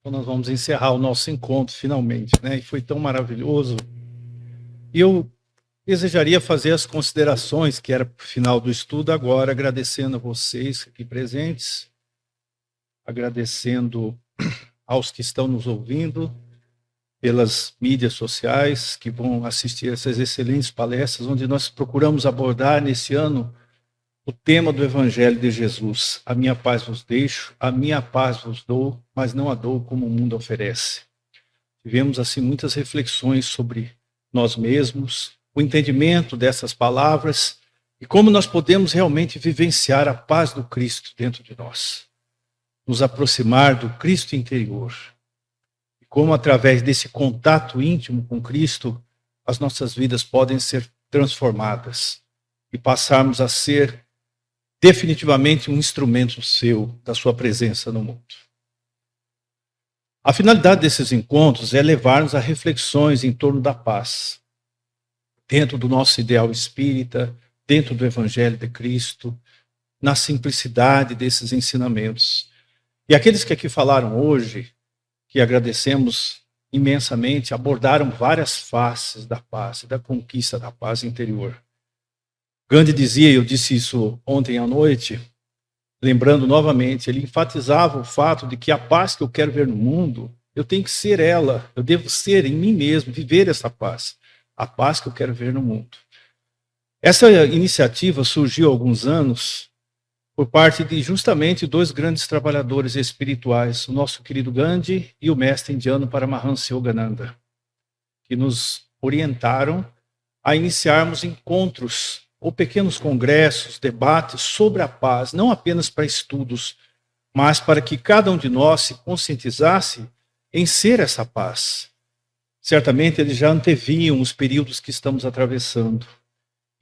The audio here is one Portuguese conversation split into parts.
Então nós vamos encerrar o nosso encontro finalmente, né? E foi tão maravilhoso. E eu desejaria fazer as considerações que era para o final do estudo agora, agradecendo a vocês aqui presentes, agradecendo aos que estão nos ouvindo pelas mídias sociais, que vão assistir essas excelentes palestras, onde nós procuramos abordar nesse ano o tema do Evangelho de Jesus. A minha paz vos deixo, a minha paz vos dou, mas não a dou como o mundo oferece. Tivemos, assim, muitas reflexões sobre nós mesmos, o entendimento dessas palavras e como nós podemos realmente vivenciar a paz do Cristo dentro de nós. Nos aproximar do Cristo interior. E como, através desse contato íntimo com Cristo, as nossas vidas podem ser transformadas e passarmos a ser definitivamente um instrumento seu, da sua presença no mundo. A finalidade desses encontros é levar-nos a reflexões em torno da paz, dentro do nosso ideal espírita, dentro do Evangelho de Cristo, na simplicidade desses ensinamentos. E aqueles que aqui falaram hoje, que agradecemos imensamente, abordaram várias faces da paz, da conquista da paz interior. Gandhi dizia, eu disse isso ontem à noite, lembrando novamente, ele enfatizava o fato de que a paz que eu quero ver no mundo, eu tenho que ser ela, eu devo ser em mim mesmo, viver essa paz, a paz que eu quero ver no mundo. Essa iniciativa surgiu há alguns anos por parte de justamente dois grandes trabalhadores espirituais, o nosso querido Gandhi e o mestre indiano Paramahansa Yogananda, que nos orientaram a iniciarmos encontros ou pequenos congressos, debates sobre a paz, não apenas para estudos, mas para que cada um de nós se conscientizasse em ser essa paz. Certamente eles já anteviam os períodos que estamos atravessando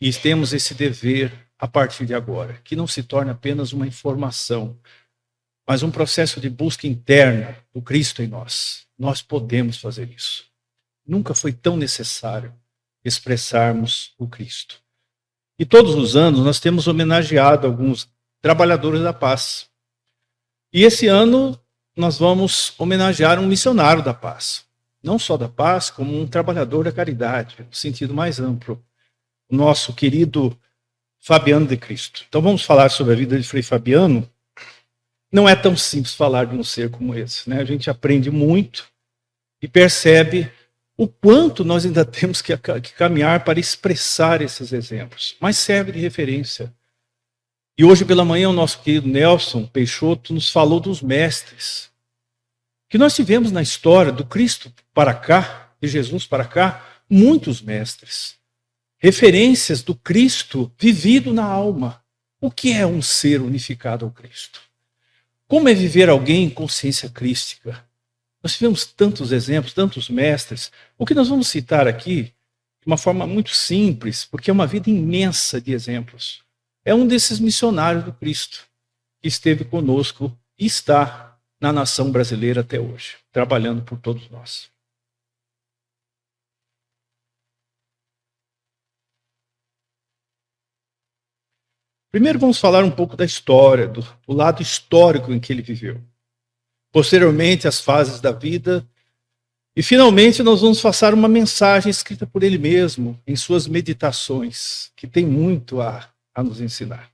e temos esse dever a partir de agora, que não se torne apenas uma informação, mas um processo de busca interna do Cristo em nós. Nós podemos fazer isso. Nunca foi tão necessário expressarmos o Cristo. E todos os anos nós temos homenageado alguns trabalhadores da paz. E esse ano nós vamos homenagear um missionário da paz. Não só da paz, como um trabalhador da caridade, no sentido mais amplo. O nosso querido Fabiano de Cristo. Então vamos falar sobre a vida de Frei Fabiano. Não é tão simples falar de um ser como esse, né? A gente aprende muito e percebe o quanto nós ainda temos que caminhar para expressar esses exemplos, mas serve de referência. E hoje pela manhã o nosso querido Nelson Peixoto nos falou dos mestres, que nós tivemos na história do Cristo para cá, de Jesus para cá, muitos mestres, referências do Cristo vivido na alma. O que é um ser unificado ao Cristo? Como é viver alguém em consciência crística? Nós tivemos tantos exemplos, tantos mestres. O que nós vamos citar aqui, de uma forma muito simples, porque é uma vida imensa de exemplos. É um desses missionários do Cristo, que esteve conosco e está na nação brasileira até hoje, trabalhando por todos nós. Primeiro vamos falar um pouco da história, do lado histórico em que ele viveu. Posteriormente, as fases da vida. E, finalmente, nós vamos passar uma mensagem escrita por ele mesmo, em suas meditações, que tem muito a nos ensinar.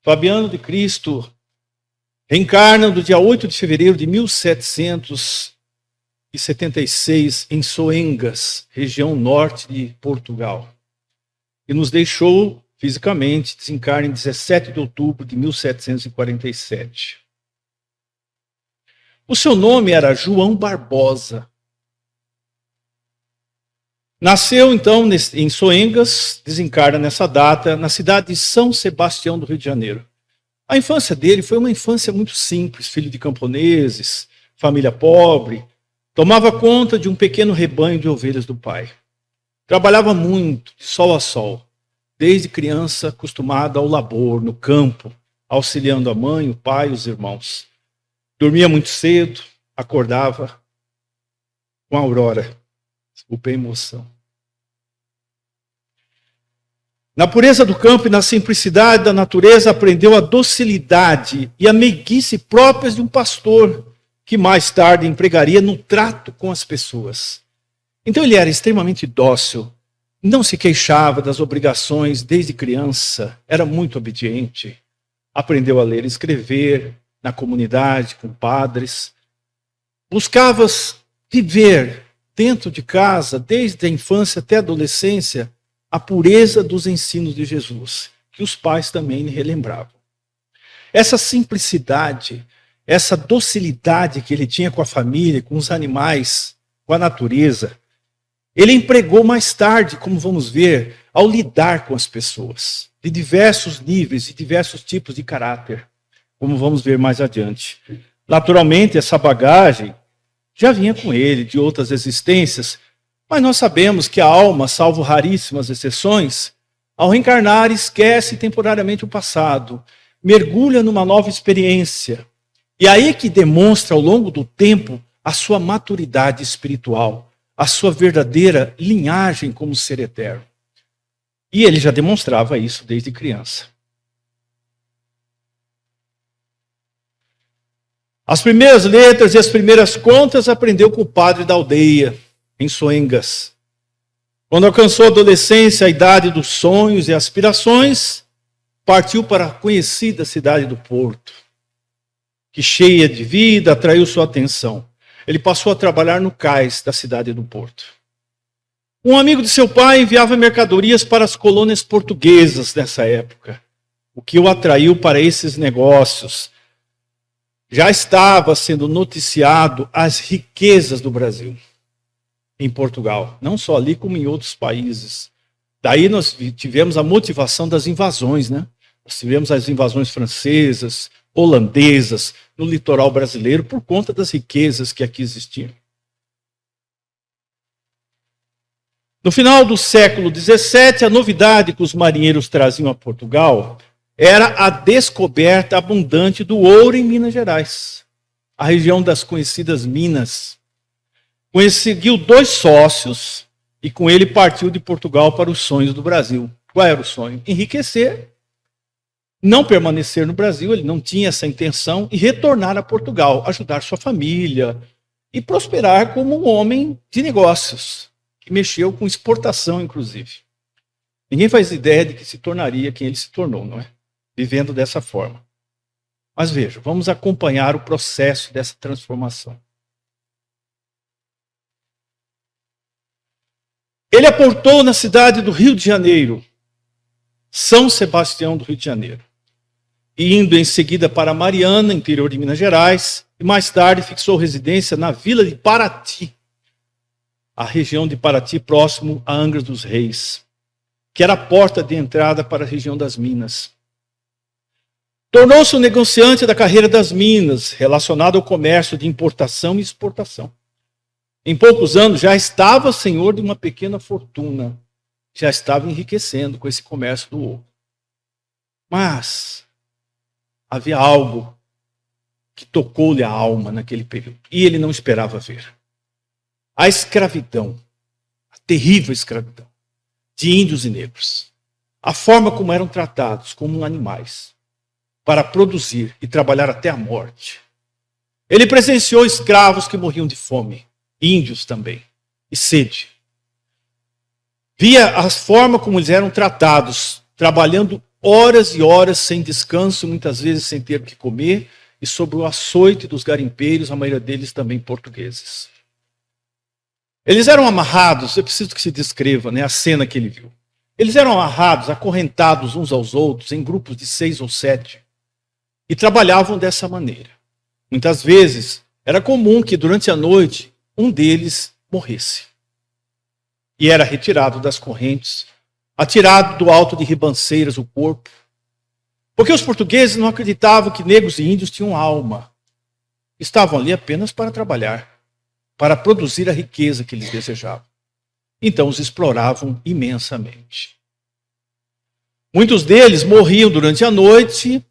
Fabiano de Cristo reencarna no dia 8 de fevereiro de 1776, em Soengas, região norte de Portugal. E nos deixou fisicamente, desencarna em 17 de outubro de 1747. O seu nome era João Barbosa. Nasceu, então, em Soengas, desencarna nessa data, na cidade de São Sebastião do Rio de Janeiro. A infância dele foi uma infância muito simples, filho de camponeses, família pobre, tomava conta de um pequeno rebanho de ovelhas do pai. Trabalhava muito, de sol a sol. Desde criança, acostumada ao labor, no campo, auxiliando a mãe, o pai e os irmãos. Dormia muito cedo, acordava com a aurora. Desculpe a emoção. Na pureza do campo e na simplicidade da natureza, aprendeu a docilidade e a meiguice próprias de um pastor, que mais tarde empregaria no trato com as pessoas. Então ele era extremamente dócil, não se queixava das obrigações desde criança, era muito obediente, aprendeu a ler e escrever na comunidade, com padres, buscava viver dentro de casa, desde a infância até a adolescência, a pureza dos ensinos de Jesus, que os pais também lhe relembravam. Essa simplicidade, essa docilidade que ele tinha com a família, com os animais, com a natureza, ele empregou mais tarde, como vamos ver, ao lidar com as pessoas, de diversos níveis e diversos tipos de caráter, como vamos ver mais adiante. Naturalmente, essa bagagem já vinha com ele de outras existências, mas nós sabemos que a alma, salvo raríssimas exceções, ao reencarnar, esquece temporariamente o passado, mergulha numa nova experiência. E aí que demonstra ao longo do tempo a sua maturidade espiritual, a sua verdadeira linhagem como ser eterno. E ele já demonstrava isso desde criança. As primeiras letras e as primeiras contas aprendeu com o padre da aldeia, em Soengas. Quando alcançou a adolescência, a idade dos sonhos e aspirações, partiu para a conhecida cidade do Porto, que cheia de vida atraiu sua atenção. Ele passou a trabalhar no cais da cidade do Porto. Um amigo de seu pai enviava mercadorias para as colônias portuguesas nessa época, o que o atraiu para esses negócios. Já estava sendo noticiado as riquezas do Brasil em Portugal, não só ali como em outros países. Daí nós tivemos a motivação das invasões, né? Nós tivemos as invasões francesas, holandesas, no litoral brasileiro, por conta das riquezas que aqui existiam. No final do século XVII, a novidade que os marinheiros traziam a Portugal era a descoberta abundante do ouro em Minas Gerais, a região das conhecidas Minas. Conseguiu 2 sócios e com ele partiu de Portugal para os sonhos do Brasil. Qual era o sonho? Enriquecer, não permanecer no Brasil, ele não tinha essa intenção, e retornar a Portugal, ajudar sua família e prosperar como um homem de negócios, que mexeu com exportação, inclusive. Ninguém faz ideia de que se tornaria quem ele se tornou, não é? Vivendo dessa forma. Mas veja, vamos acompanhar o processo dessa transformação. Ele aportou na cidade do Rio de Janeiro, São Sebastião do Rio de Janeiro, e indo em seguida para Mariana, interior de Minas Gerais, e mais tarde fixou residência na vila de Paraty, a região de Paraty próximo a Angra dos Reis, que era a porta de entrada para a região das Minas. Tornou-se um negociante da carreira das minas, relacionado ao comércio de importação e exportação. Em poucos anos já estava senhor de uma pequena fortuna, já estava enriquecendo com esse comércio do ouro. Mas havia algo que tocou-lhe a alma naquele período, e ele não esperava ver. A escravidão, a terrível escravidão de índios e negros. A forma como eram tratados como animais, para produzir e trabalhar até a morte. Ele presenciou escravos que morriam de fome, índios também, e sede. Via a forma como eles eram tratados, trabalhando horas e horas sem descanso, muitas vezes sem ter o que comer, e sob o açoite dos garimpeiros, a maioria deles também portugueses. Eles eram amarrados, eu preciso que se descreva, né, a cena que ele viu. Eles eram amarrados, acorrentados uns aos outros, em grupos de 6 ou 7, e trabalhavam dessa maneira. Muitas vezes, era comum que durante a noite, um deles morresse. E era retirado das correntes, atirado do alto de ribanceiras o corpo. Porque os portugueses não acreditavam que negros e índios tinham alma. Estavam ali apenas para trabalhar, para produzir a riqueza que eles desejavam. Então os exploravam imensamente. Muitos deles morriam durante a noite,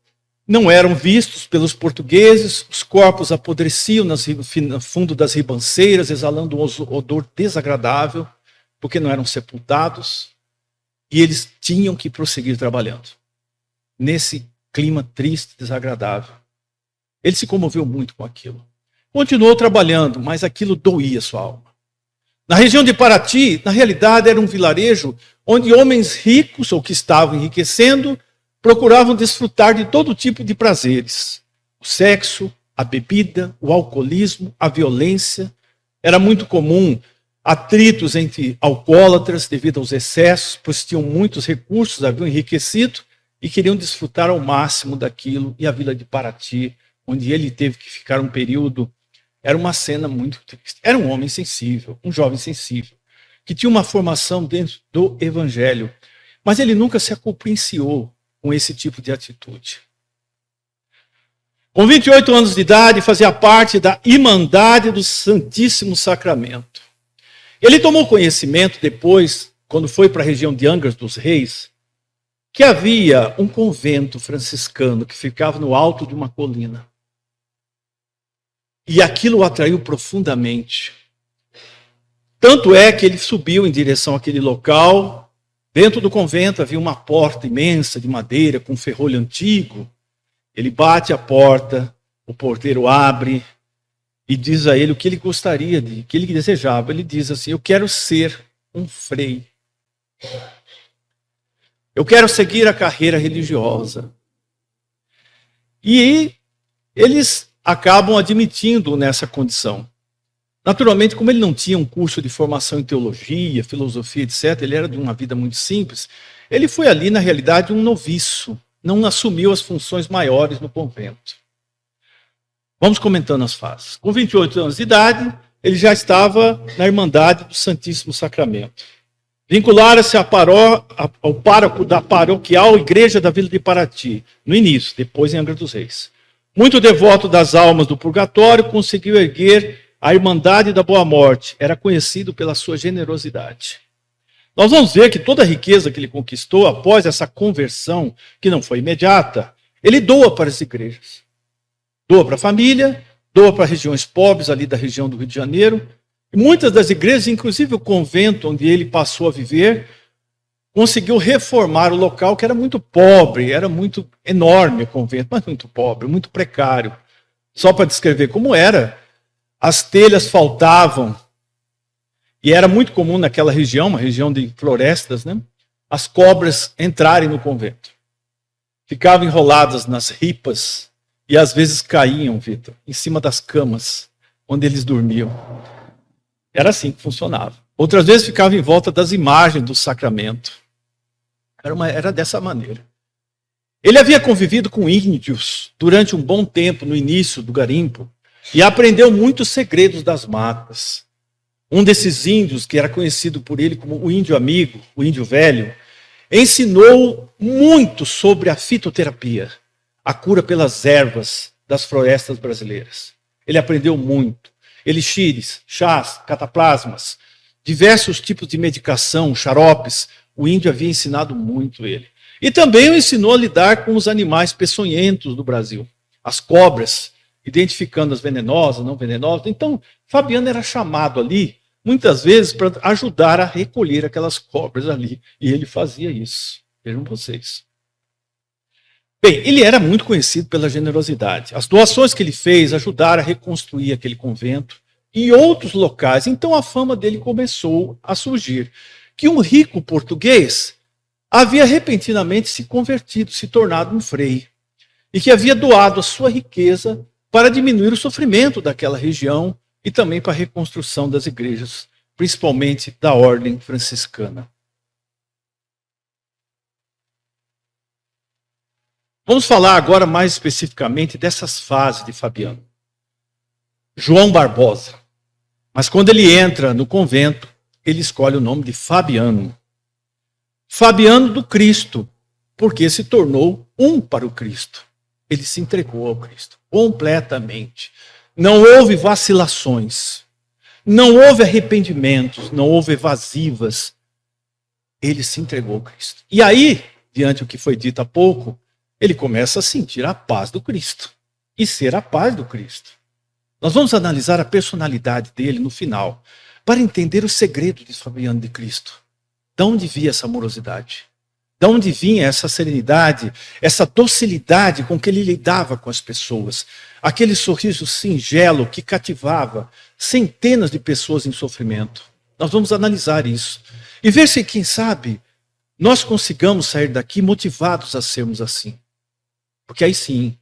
não eram vistos pelos portugueses, os corpos apodreciam no fundo das ribanceiras, exalando um odor desagradável, porque não eram sepultados. E eles tinham que prosseguir trabalhando, nesse clima triste, desagradável. Ele se comoveu muito com aquilo. Continuou trabalhando, mas aquilo doía sua alma. Na região de Paraty, na realidade, era um vilarejo onde homens ricos, ou que estavam enriquecendo, procuravam desfrutar de todo tipo de prazeres. O sexo, a bebida, o alcoolismo, a violência. Era muito comum atritos entre alcoólatras devido aos excessos, pois tinham muitos recursos, haviam enriquecido e queriam desfrutar ao máximo daquilo. E a vila de Paraty, onde ele teve que ficar um período, era uma cena muito triste. Era um homem sensível, um jovem sensível, que tinha uma formação dentro do evangelho, mas ele nunca se acompliciou com esse tipo de atitude. Com 28 anos de idade, fazia parte da Irmandade do Santíssimo Sacramento. Ele tomou conhecimento depois, quando foi para a região de Angra dos Reis, que havia um convento franciscano que ficava no alto de uma colina. E aquilo o atraiu profundamente. Tanto é que ele subiu em direção àquele local. Dentro do convento havia uma porta imensa de madeira com ferrolho antigo. Ele bate a porta, o porteiro abre e diz a ele o que ele gostaria, o que ele desejava. Ele diz assim: eu quero ser um frei. Eu quero seguir a carreira religiosa. E eles acabam admitindo nessa condição. Naturalmente, como ele não tinha um curso de formação em teologia, filosofia, etc., ele era de uma vida muito simples, ele foi ali, na realidade, um noviço, não assumiu as funções maiores no convento. Vamos comentando as fases. Com 28 anos de idade, ele já estava na Irmandade do Santíssimo Sacramento. Vincularam-se ao pároco da paroquial Igreja da Vila de Paraty, no início, depois em Angra dos Reis. Muito devoto das almas do purgatório, conseguiu erguer a Irmandade da Boa Morte. Era conhecido pela sua generosidade. Nós vamos ver que toda a riqueza que ele conquistou após essa conversão, que não foi imediata, ele doa para as igrejas. Doa para a família, doa para regiões pobres ali da região do Rio de Janeiro. E muitas das igrejas, inclusive o convento onde ele passou a viver, conseguiu reformar o local, que era muito pobre, era muito enorme o convento, mas muito pobre, muito precário. Só para descrever como era, as telhas faltavam, e era muito comum naquela região, uma região de florestas, né, as cobras entrarem no convento. Ficavam enroladas nas ripas, e às vezes caíam, Vitor, em cima das camas, onde eles dormiam. Era assim que funcionava. Outras vezes ficavam em volta das imagens do sacramento. Era dessa maneira. Ele havia convivido com índios durante um bom tempo no início do garimpo e aprendeu muitos segredos das matas. Um desses índios, que era conhecido por ele como o índio amigo, o índio velho, ensinou muito sobre a fitoterapia, a cura pelas ervas das florestas brasileiras. Ele aprendeu muito. Elixires, chás, cataplasmas, diversos tipos de medicação, xaropes. O índio havia ensinado muito ele. E também o ensinou a lidar com os animais peçonhentos do Brasil. As cobras, identificando as venenosas, não venenosas. Então, Fabiano era chamado ali, muitas vezes, para ajudar a recolher aquelas cobras ali. E ele fazia isso. Vejam vocês. Bem, ele era muito conhecido pela generosidade. As doações que ele fez ajudaram a reconstruir aquele convento e outros locais. Então, a fama dele começou a surgir. Que um rico português havia repentinamente se convertido, se tornado um frei, e que havia doado a sua riqueza para diminuir o sofrimento daquela região e também para a reconstrução das igrejas, principalmente da ordem franciscana. Vamos falar agora mais especificamente dessas fases de Fabiano. João Barbosa. Mas quando ele entra no convento, ele escolhe o nome de Fabiano. Fabiano do Cristo, porque se tornou um para o Cristo. Ele se entregou ao Cristo, completamente. Não houve vacilações, não houve arrependimentos, não houve evasivas. Ele se entregou ao Cristo. E aí, diante do que foi dito há pouco, ele começa a sentir a paz do Cristo e ser a paz do Cristo. Nós vamos analisar a personalidade dele no final, para entender o segredo de Fabiano de Cristo. De onde vinha essa amorosidade? De onde vinha essa serenidade, essa docilidade com que ele lidava com as pessoas? Aquele sorriso singelo que cativava centenas de pessoas em sofrimento. Nós vamos analisar isso e ver se, quem sabe, nós consigamos sair daqui motivados a sermos assim. Porque aí sim,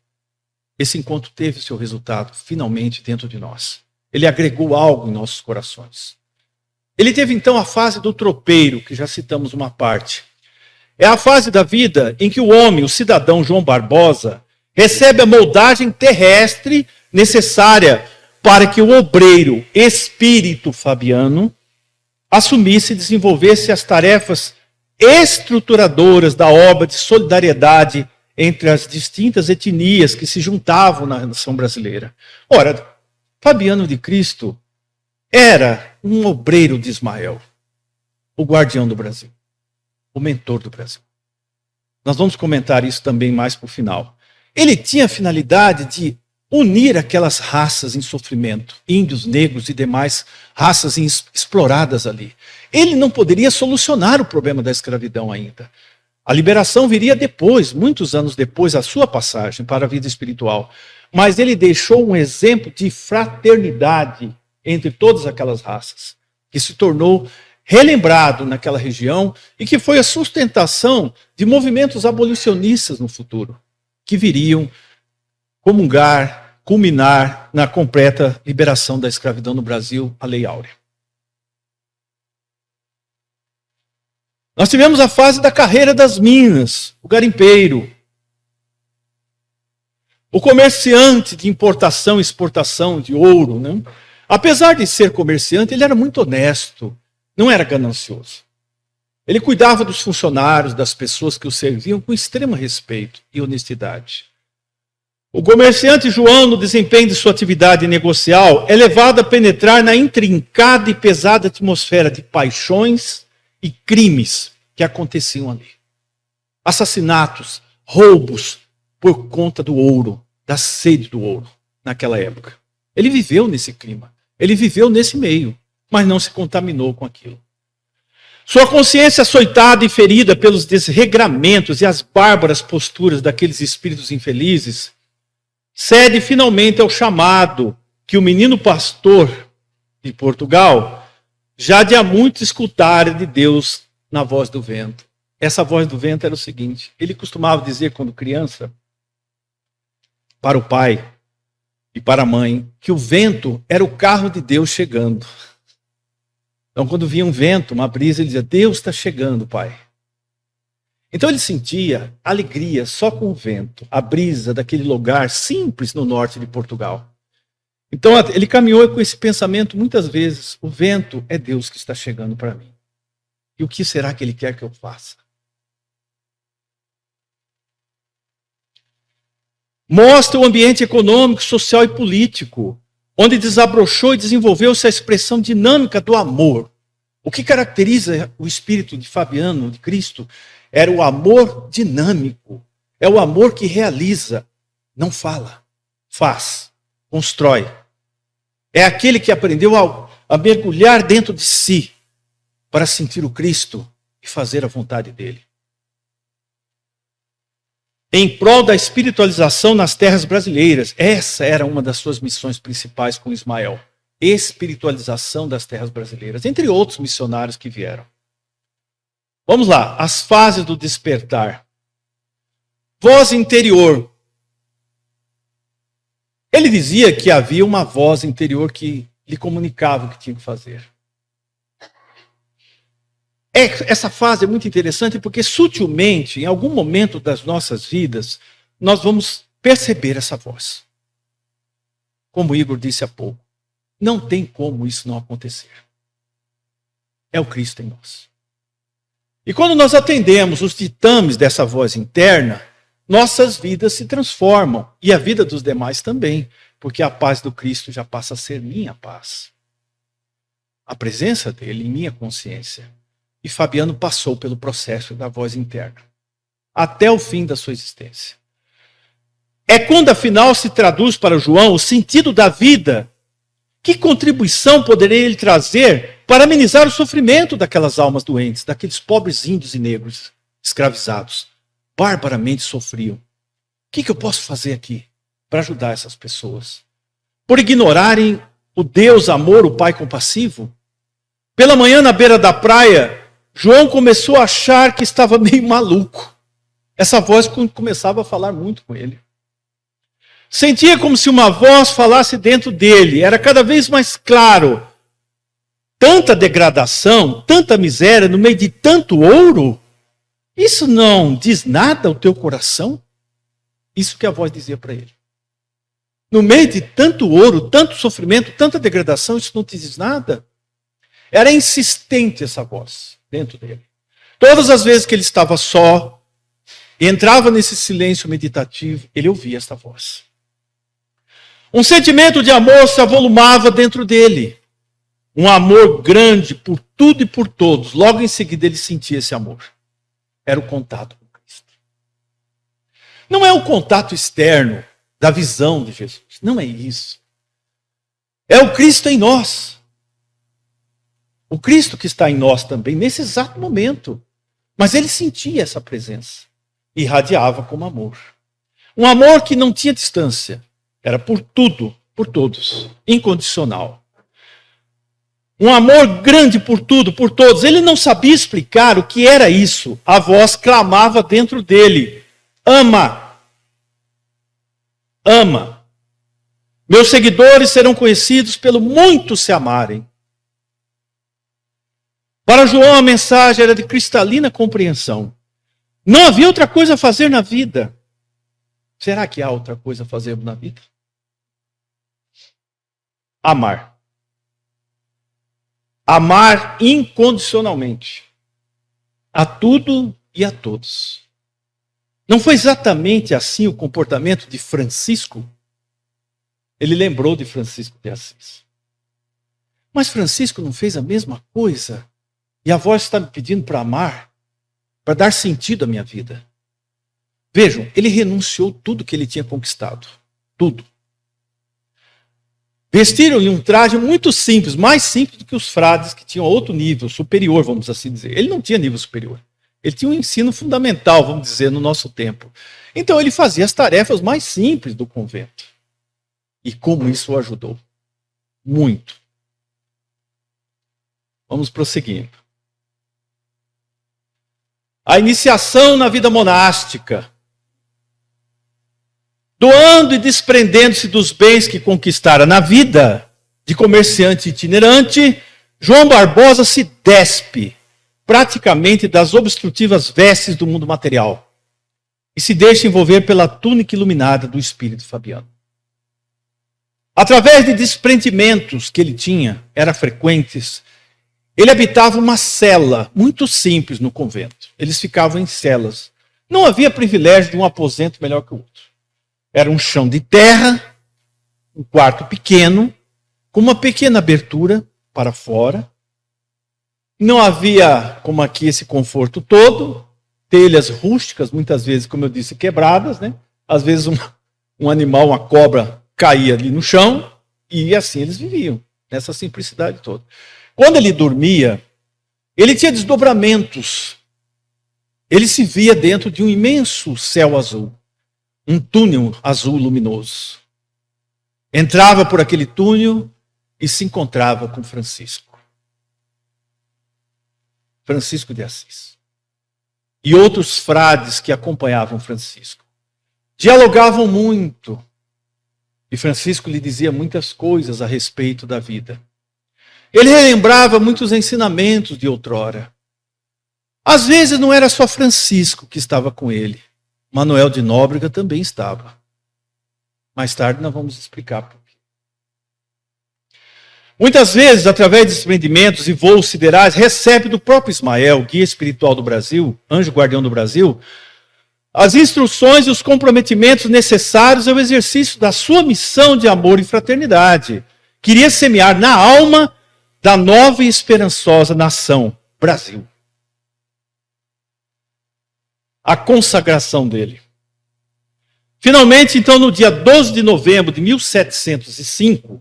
esse encontro teve seu resultado, finalmente, dentro de nós. Ele agregou algo em nossos corações. Ele teve então a fase do tropeiro, que já citamos uma parte. É a fase da vida em que o homem, o cidadão João Barbosa, recebe a moldagem terrestre necessária para que o obreiro espírito fabiano assumisse e desenvolvesse as tarefas estruturadoras da obra de solidariedade entre as distintas etnias que se juntavam na nação brasileira. Ora, Fabiano de Cristo era um obreiro de Ismael, o guardião do Brasil, o mentor do Brasil. Nós vamos comentar isso também mais para o final. Ele tinha a finalidade de unir aquelas raças em sofrimento, índios, negros e demais raças exploradas ali. Ele não poderia solucionar o problema da escravidão ainda. A liberação viria depois, muitos anos depois, da sua passagem para a vida espiritual. Mas ele deixou um exemplo de fraternidade entre todas aquelas raças, que se tornou relembrado naquela região e que foi a sustentação de movimentos abolicionistas no futuro, que viriam comungar, culminar na completa liberação da escravidão no Brasil, a Lei Áurea. Nós tivemos a fase da carreira das minas, o garimpeiro, o comerciante de importação e exportação de ouro, né? Apesar de ser comerciante, ele era muito honesto, não era ganancioso. Ele cuidava dos funcionários, das pessoas que o serviam com extremo respeito e honestidade. O comerciante João, no desempenho de sua atividade negocial, é levado a penetrar na intrincada e pesada atmosfera de paixões e crimes que aconteciam ali. Assassinatos, roubos por conta do ouro, da sede do ouro naquela época. Ele viveu nesse clima, ele viveu nesse meio, mas não se contaminou com aquilo. Sua consciência açoitada e ferida pelos desregramentos e as bárbaras posturas daqueles espíritos infelizes, cede finalmente ao chamado que o menino pastor de Portugal já de há muito escutara de Deus na voz do vento. Essa voz do vento era o seguinte: ele costumava dizer quando criança, para o pai e para a mãe, que o vento era o carro de Deus chegando. Então, quando vinha um vento, uma brisa, ele dizia: Deus está chegando, pai. Então ele sentia alegria só com o vento, a brisa daquele lugar simples no norte de Portugal. Então ele caminhou com esse pensamento muitas vezes: o vento é Deus que está chegando para mim. E o que será que ele quer que eu faça? Mostra o ambiente econômico, social e político, onde desabrochou e desenvolveu-se a expressão dinâmica do amor. O que caracteriza o espírito de Fabiano de Cristo era o amor dinâmico. É o amor que realiza, não fala, faz, constrói. É aquele que aprendeu a mergulhar dentro de si para sentir o Cristo e fazer a vontade dele. Em prol da espiritualização nas terras brasileiras. Essa era uma das suas missões principais com Ismael. Espiritualização das terras brasileiras, entre outros missionários que vieram. Vamos lá, as fases do despertar. Voz interior. Ele dizia que havia uma voz interior que lhe comunicava o que tinha que fazer. Essa fase é muito interessante porque sutilmente, em algum momento das nossas vidas, nós vamos perceber essa voz. Como o Igor disse há pouco, não tem como isso não acontecer. É o Cristo em nós. E quando nós atendemos os ditames dessa voz interna, nossas vidas se transformam e a vida dos demais também, porque a paz do Cristo já passa a ser minha paz. A presença dele em minha consciência. E Fabiano passou pelo processo da voz interna, até o fim da sua existência. É quando, afinal, se traduz para João o sentido da vida. Que contribuição poderia ele trazer para amenizar o sofrimento daquelas almas doentes, daqueles pobres índios e negros escravizados. Barbaramente sofriam. O que eu posso fazer aqui para ajudar essas pessoas? Por ignorarem o Deus amor, o Pai compassivo? Pela manhã, na beira da praia, João começou a achar que estava meio maluco. Essa voz começava a falar muito com ele. Sentia como se uma voz falasse dentro dele. Era cada vez mais claro. Tanta degradação, tanta miséria no meio de tanto ouro. Isso não diz nada ao teu coração? Isso que a voz dizia para ele. No meio de tanto ouro, tanto sofrimento, tanta degradação, isso não te diz nada? Era insistente essa voz dentro dele. Todas as vezes que ele estava só, e entrava nesse silêncio meditativo, ele ouvia esta voz. Um sentimento de amor se avolumava dentro dele. Um amor grande por tudo e por todos. Logo em seguida ele sentia esse amor. Era o contato com Cristo. Não é o contato externo da visão de Jesus. Não é isso. É o Cristo em nós. O Cristo que está em nós também, nesse exato momento. Mas ele sentia essa presença. Irradiava como amor. Um amor que não tinha distância. Era por tudo, por todos. Incondicional. Um amor grande por tudo, por todos. Ele não sabia explicar o que era isso. A voz clamava dentro dele. Ama. Ama. Meus seguidores serão conhecidos pelo muito se amarem. Para João a mensagem era de cristalina compreensão. Não havia outra coisa a fazer na vida. Será que há outra coisa a fazer na vida? Amar. Amar incondicionalmente. A tudo e a todos. Não foi exatamente assim o comportamento de Francisco? Ele lembrou de Francisco de Assis. Mas Francisco não fez a mesma coisa? E a voz está me pedindo para amar, para dar sentido à minha vida. Vejam, ele renunciou tudo que ele tinha conquistado. Tudo. Vestiram-lhe um traje muito simples, mais simples do que os frades que tinham outro nível, superior, vamos assim dizer. Ele não tinha nível superior. Ele tinha um ensino fundamental, vamos dizer, no nosso tempo. Então ele fazia as tarefas mais simples do convento. E como isso o ajudou? Muito. Vamos prosseguindo. A iniciação na vida monástica. Doando e desprendendo-se dos bens que conquistara na vida de comerciante itinerante, João Barbosa se despe praticamente das obstrutivas vestes do mundo material e se deixa envolver pela túnica iluminada do espírito fabiano. Através de desprendimentos que ele tinha, eram frequentes, ele habitava uma cela muito simples no convento. Eles ficavam em celas. Não havia privilégio de um aposento melhor que o outro. Era um chão de terra, um quarto pequeno, com uma pequena abertura para fora. Não havia, como aqui, esse conforto todo. Telhas rústicas, muitas vezes, como eu disse, quebradas, né? Às vezes um animal, uma cobra, caía ali no chão e assim eles viviam, nessa simplicidade toda. Quando ele dormia, ele tinha desdobramentos. Ele se via dentro de um imenso céu azul. Um túnel azul luminoso. Entrava por aquele túnel e se encontrava com Francisco. Francisco de Assis. E outros frades que acompanhavam Francisco. Dialogavam muito. E Francisco lhe dizia muitas coisas a respeito da vida. Ele relembrava muitos ensinamentos de outrora. Às vezes não era só Francisco que estava com ele. Manuel de Nóbrega também estava. Mais tarde nós vamos explicar por quê. Muitas vezes, através de desprendimentos e voos siderais, recebe do próprio Ismael, guia espiritual do Brasil, anjo guardião do Brasil, as instruções e os comprometimentos necessários ao exercício da sua missão de amor e fraternidade. Queria semear na alma da nova e esperançosa nação, Brasil. A consagração dele. Finalmente, então, no dia 12 de novembro de 1705,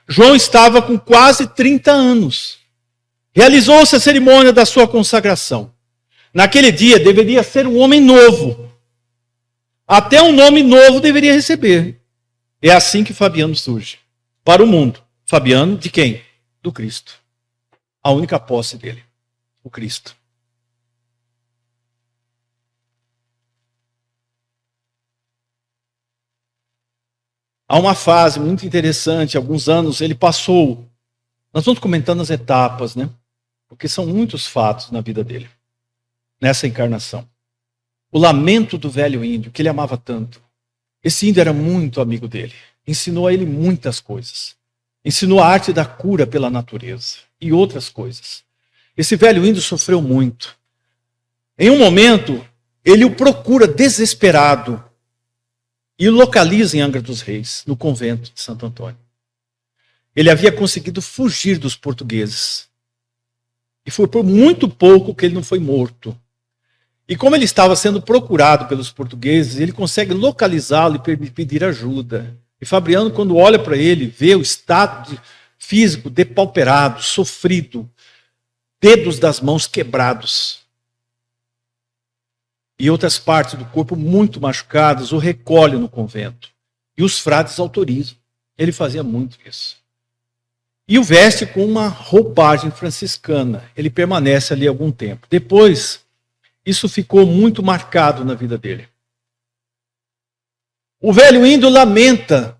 João estava com quase 30 anos. Realizou-se a cerimônia da sua consagração. Naquele dia deveria ser um homem novo. Até um nome novo deveria receber. É assim que Fabiano surge para o mundo. Fabiano de quem? Do Cristo. A única posse dele, o Cristo. Há uma fase muito interessante, alguns anos ele passou. Nós vamos comentando as etapas, né? Porque são muitos fatos na vida dele, nessa encarnação. O lamento do velho índio, que ele amava tanto. Esse índio era muito amigo dele. Ensinou a ele muitas coisas. Ensinou a arte da cura pela natureza e outras coisas. Esse velho índio sofreu muito. Em um momento, ele o procura desesperado e o localiza em Angra dos Reis, no convento de Santo Antônio. Ele havia conseguido fugir dos portugueses. E foi por muito pouco que ele não foi morto. E como ele estava sendo procurado pelos portugueses, ele consegue localizá-lo e pedir ajuda. E Fabiano, quando olha para ele, vê o estado físico depauperado, sofrido, dedos das mãos quebrados e outras partes do corpo muito machucadas, o recolhe no convento. E os frades autorizam. Ele fazia muito isso. E o veste com uma roupagem franciscana. Ele permanece ali algum tempo. Depois, isso ficou muito marcado na vida dele. O velho índio lamenta,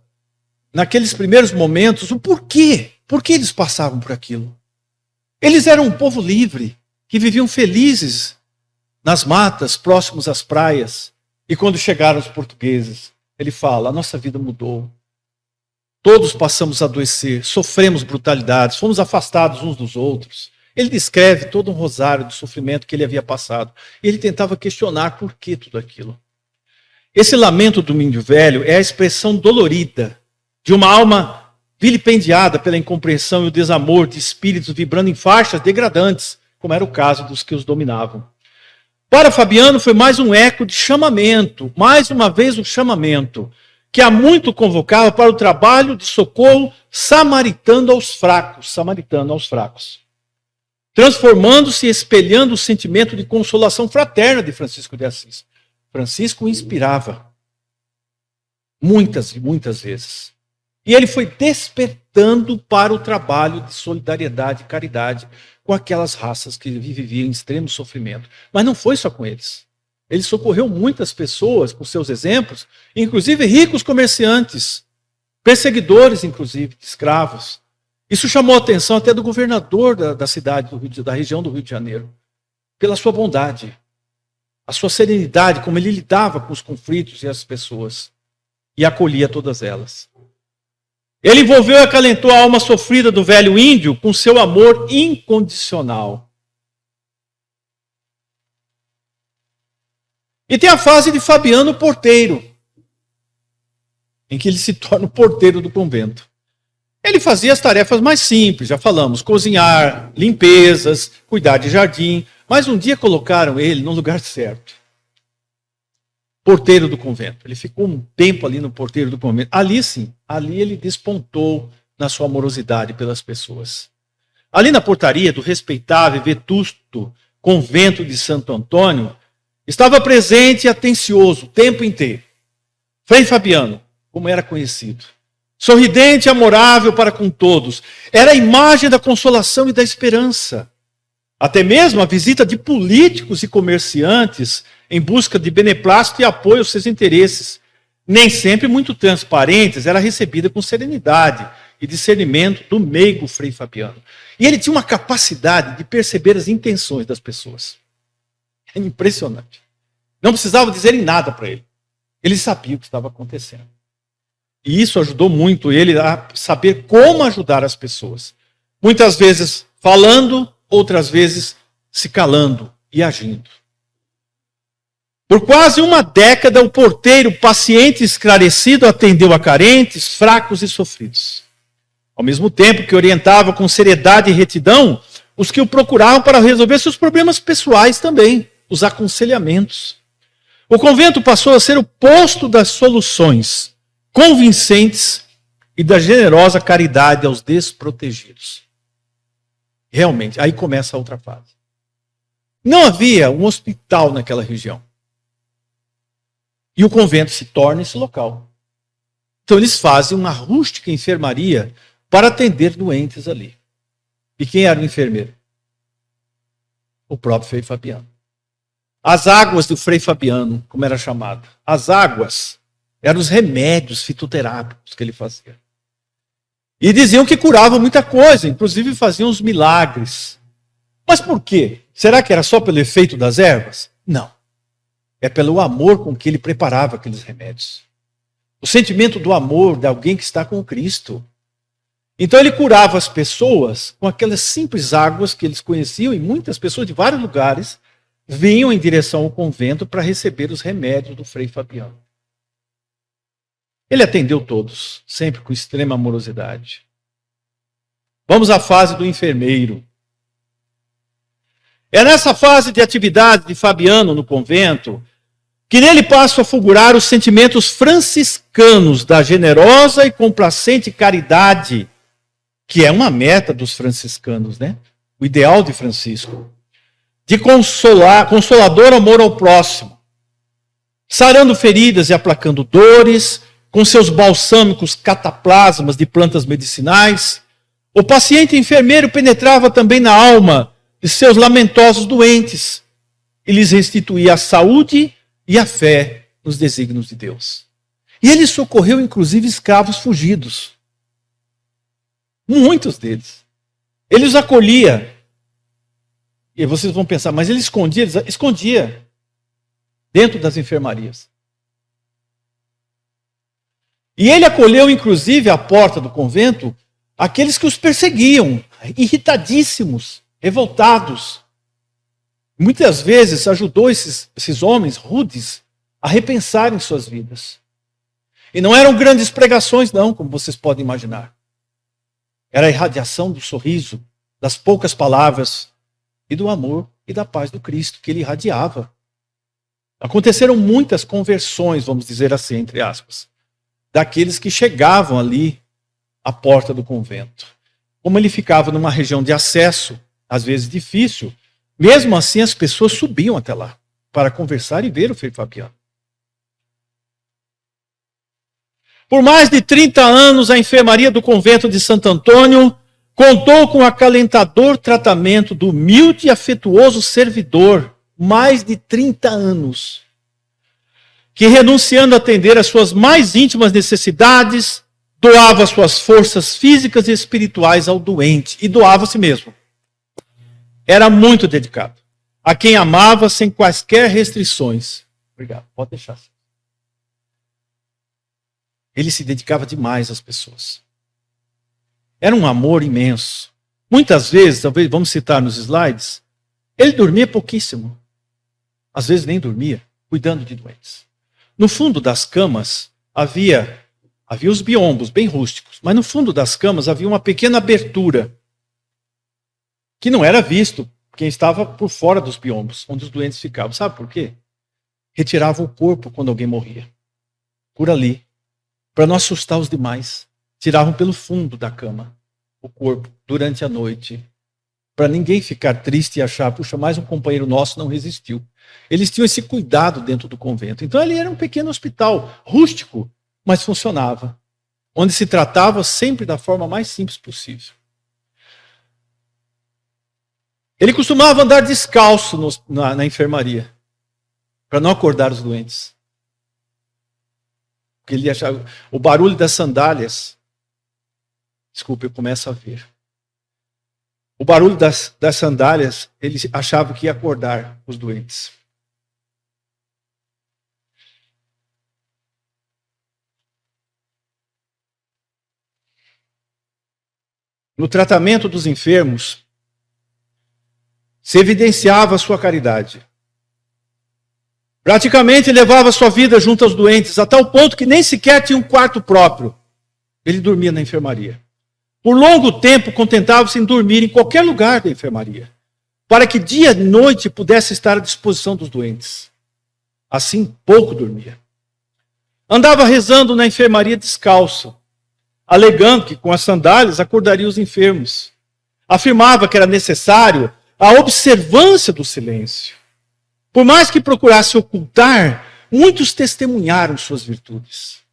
naqueles primeiros momentos, o porquê. Por que eles passavam por aquilo? Eles eram um povo livre, que viviam felizes nas matas, próximos às praias. E quando chegaram os portugueses, ele fala, a nossa vida mudou. Todos passamos a adoecer, sofremos brutalidades, fomos afastados uns dos outros. Ele descreve todo um rosário de sofrimento que ele havia passado. E ele tentava questionar por que tudo aquilo. Esse lamento do índio velho é a expressão dolorida de uma alma vilipendiada pela incompreensão e o desamor de espíritos vibrando em faixas degradantes, como era o caso dos que os dominavam. Para Fabiano foi mais um eco de chamamento, mais uma vez um chamamento, que há muito convocava para o trabalho de socorro samaritano aos fracos, transformando-se e espelhando o sentimento de consolação fraterna de Francisco de Assis. Francisco o inspirava muitas e muitas vezes. E ele foi despertando para o trabalho de solidariedade e caridade com aquelas raças que viviam em extremo sofrimento. Mas não foi só com eles. Ele socorreu muitas pessoas com seus exemplos, inclusive ricos comerciantes, perseguidores, inclusive, de escravos. Isso chamou a atenção até do governador da cidade, da região do Rio de Janeiro, pela sua bondade, a sua serenidade, como ele lidava com os conflitos e as pessoas, e acolhia todas elas. Ele envolveu e acalentou a alma sofrida do velho índio com seu amor incondicional. E tem a fase de Fabiano Porteiro, em que ele se torna o porteiro do convento. Ele fazia as tarefas mais simples, já falamos, cozinhar, limpezas, cuidar de jardim, mas um dia colocaram ele no lugar certo. Porteiro do convento. Ele ficou um tempo ali no porteiro do convento. Ali sim, ali ele despontou na sua amorosidade pelas pessoas. Ali na portaria do respeitável e vetusto convento de Santo Antônio, estava presente e atencioso o tempo inteiro. Frei Fabiano, como era conhecido. Sorridente e amorável para com todos. Era a imagem da consolação e da esperança. Até mesmo a visita de políticos e comerciantes em busca de beneplácito e apoio aos seus interesses, nem sempre muito transparentes, era recebida com serenidade e discernimento do meigo Frei Fabiano. E ele tinha uma capacidade de perceber as intenções das pessoas. É impressionante. Não precisava dizerem nada para ele. Ele sabia o que estava acontecendo. E isso ajudou muito ele a saber como ajudar as pessoas. Muitas vezes falando, outras vezes se calando e agindo. Por quase uma década, o porteiro, paciente e esclarecido, atendeu a carentes, fracos e sofridos. Ao mesmo tempo que orientava com seriedade e retidão os que o procuravam para resolver seus problemas pessoais também, os aconselhamentos. O convento passou a ser o posto das soluções convincentes e da generosa caridade aos desprotegidos. Realmente, aí começa a outra fase. Não havia um hospital naquela região. E o convento se torna esse local. Então eles fazem uma rústica enfermaria para atender doentes ali. E quem era o enfermeiro? O próprio Frei Fabiano. As águas do Frei Fabiano, como era chamado, as águas eram os remédios fitoterápicos que ele fazia. E diziam que curavam muita coisa, inclusive faziam os milagres. Mas por quê? Será que era só pelo efeito das ervas? Não. É pelo amor com que ele preparava aqueles remédios. O sentimento do amor de alguém que está com Cristo. Então ele curava as pessoas com aquelas simples águas que eles conheciam, e muitas pessoas de vários lugares vinham em direção ao convento para receber os remédios do Frei Fabiano. Ele atendeu todos, sempre com extrema amorosidade. Vamos à fase do enfermeiro. É nessa fase de atividade de Fabiano no convento que nele passam a fulgurar os sentimentos franciscanos da generosa e complacente caridade, que é uma meta dos franciscanos, né? O ideal de Francisco. De consolador amor ao próximo, sarando feridas e aplacando dores, com seus balsâmicos cataplasmas de plantas medicinais. O paciente enfermeiro penetrava também na alma de seus lamentosos doentes e lhes restituía a saúde e a fé nos desígnios de Deus. E ele socorreu inclusive escravos fugidos. Muitos deles. Ele os acolhia. E vocês vão pensar, mas ele escondia? Ele escondia dentro das enfermarias. E ele acolheu, inclusive, à porta do convento, aqueles que os perseguiam, irritadíssimos, revoltados. Muitas vezes ajudou esses homens rudes a repensarem suas vidas. E não eram grandes pregações, não, como vocês podem imaginar. Era a irradiação do sorriso, das poucas palavras, e do amor e da paz do Cristo que ele irradiava. Aconteceram muitas conversões, vamos dizer assim, entre aspas, daqueles que chegavam ali à porta do convento. Como ele ficava numa região de acesso, às vezes difícil, mesmo assim as pessoas subiam até lá para conversar e ver o Frei Fabiano. Por mais de 30 anos, a enfermaria do convento de Santo Antônio contou com o acalentador tratamento do humilde e afetuoso servidor, mais de 30 anos, que, renunciando a atender às suas mais íntimas necessidades, doava suas forças físicas e espirituais ao doente, e doava a si mesmo. Era muito dedicado, a quem amava sem quaisquer restrições. Obrigado, pode deixar. Ele se dedicava demais às pessoas. Era um amor imenso. Muitas vezes, talvez, vamos citar nos slides, ele dormia pouquíssimo. Às vezes nem dormia, cuidando de doentes. No fundo das camas havia os biombos, bem rústicos, mas no fundo das camas havia uma pequena abertura, que não era visto quem estava por fora dos biombos, onde os doentes ficavam. Sabe por quê? Retiravam o corpo quando alguém morria. Por ali. Para não assustar os demais. Tiravam pelo fundo da cama o corpo durante a noite, para ninguém ficar triste e achar, puxa, mais um companheiro nosso não resistiu. Eles tinham esse cuidado dentro do convento. Então ele era um pequeno hospital, rústico, mas funcionava, onde se tratava sempre da forma mais simples possível. Ele costumava andar descalço na enfermaria, para não acordar os doentes. Porque ele achava o barulho das sandálias. Desculpa, eu começo a ver. O barulho das sandálias, ele achava que ia acordar os doentes. No tratamento dos enfermos, se evidenciava a sua caridade. Praticamente levava sua vida junto aos doentes, a tal ponto que nem sequer tinha um quarto próprio. Ele dormia na enfermaria. Por longo tempo, contentava-se em dormir em qualquer lugar da enfermaria, para que dia e noite pudesse estar à disposição dos doentes. Assim, pouco dormia. Andava rezando na enfermaria descalço, alegando que com as sandálias acordaria os enfermos. afirmava que era necessário a observância do silêncio. Por mais que procurasse ocultar, muitos testemunharam suas virtudes,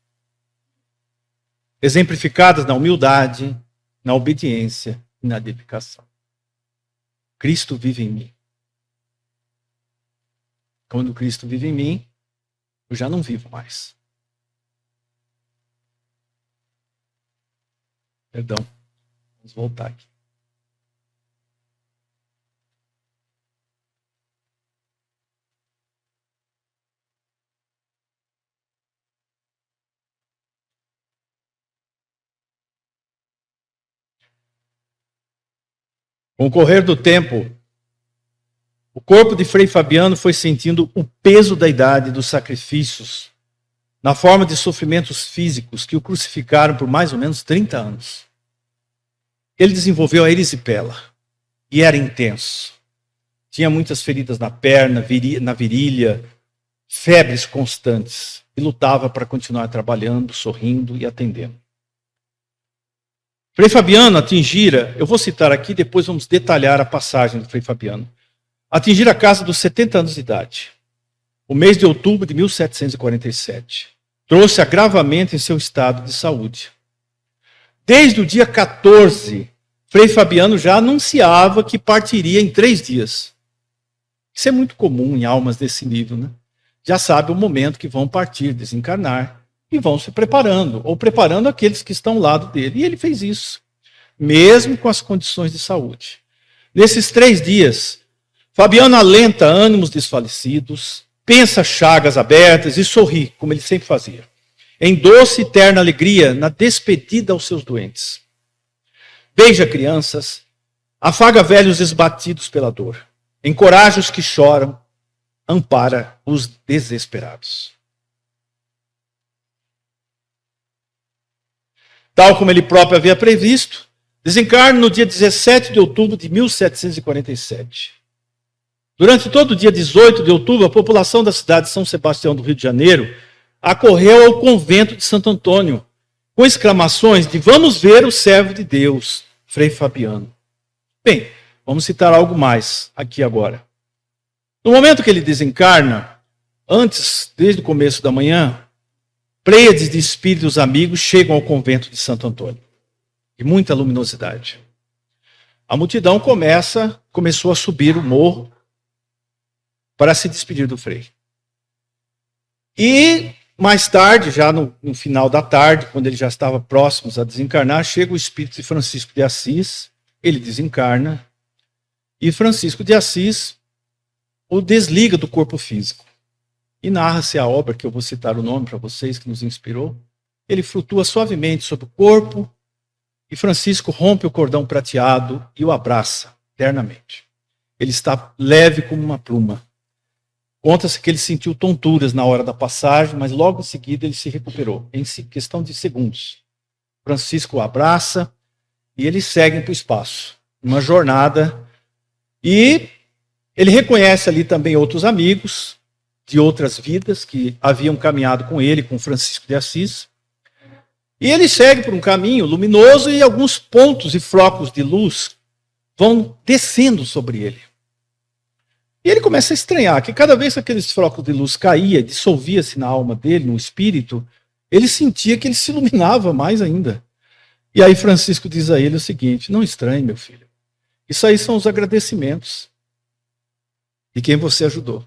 exemplificadas na humildade, na obediência e na dedicação. Cristo vive em mim. Quando Cristo vive em mim, eu já não vivo mais. Perdão, vamos voltar aqui. Com o correr do tempo, o corpo de Frei Fabiano foi sentindo o peso da idade dos sacrifícios, na forma de sofrimentos físicos que o crucificaram por mais ou menos 30 anos. Ele desenvolveu a erisipela e era intenso. Tinha muitas feridas na perna, na virilha, febres constantes, e lutava para continuar trabalhando, sorrindo e atendendo. Frei Fabiano atingira, eu vou citar aqui, depois vamos detalhar a passagem do Frei Fabiano, atingira a casa dos 70 anos de idade, o mês de outubro de 1747. Trouxe agravamento em seu estado de saúde. Desde o dia 14, Frei Fabiano já anunciava que partiria em 3 dias. Isso é muito comum em almas desse nível, né? Já sabe o momento que vão partir, desencarnar, e vão se preparando, ou preparando aqueles que estão ao lado dele. E ele fez isso, mesmo com as condições de saúde. Nesses 3 dias, Fabiano alenta ânimos desfalecidos, pensa chagas abertas e sorri, como ele sempre fazia, em doce e terna alegria na despedida aos seus doentes. Beija crianças, afaga velhos esbatidos pela dor, encoraja os que choram, ampara os desesperados. Tal como ele próprio havia previsto, desencarna no dia 17 de outubro de 1747. Durante todo o dia 18 de outubro, a população da cidade de São Sebastião do Rio de Janeiro acorreu ao convento de Santo Antônio, com exclamações de "Vamos ver o servo de Deus, Frei Fabiano". Bem, vamos citar algo mais aqui agora. No momento que ele desencarna, antes, desde o começo da manhã, pleiades de espíritos amigos chegam ao convento de Santo Antônio, de muita luminosidade. A multidão começou a subir o morro para se despedir do Frei. E mais tarde, já no final da tarde, quando ele já estava próximo a desencarnar, chega o espírito de Francisco de Assis, ele desencarna, e Francisco de Assis o desliga do corpo físico. E narra-se a obra, que eu vou citar o nome para vocês, que nos inspirou. Ele flutua suavemente sobre o corpo, e Francisco rompe o cordão prateado e o abraça ternamente. Ele está leve como uma pluma. Conta-se que ele sentiu tonturas na hora da passagem, mas logo em seguida ele se recuperou, em questão de segundos. Francisco o abraça e eles seguem para o espaço, uma jornada. E ele reconhece ali também outros amigos de outras vidas que haviam caminhado com ele, com Francisco de Assis. E ele segue por um caminho luminoso e alguns pontos e flocos de luz vão descendo sobre ele. E ele começa a estranhar que cada vez que aqueles flocos de luz caía, dissolvia-se na alma dele, no espírito, ele sentia que ele se iluminava mais ainda. E aí Francisco diz a ele o seguinte: "Não estranhe, meu filho. Isso aí são os agradecimentos de quem você ajudou".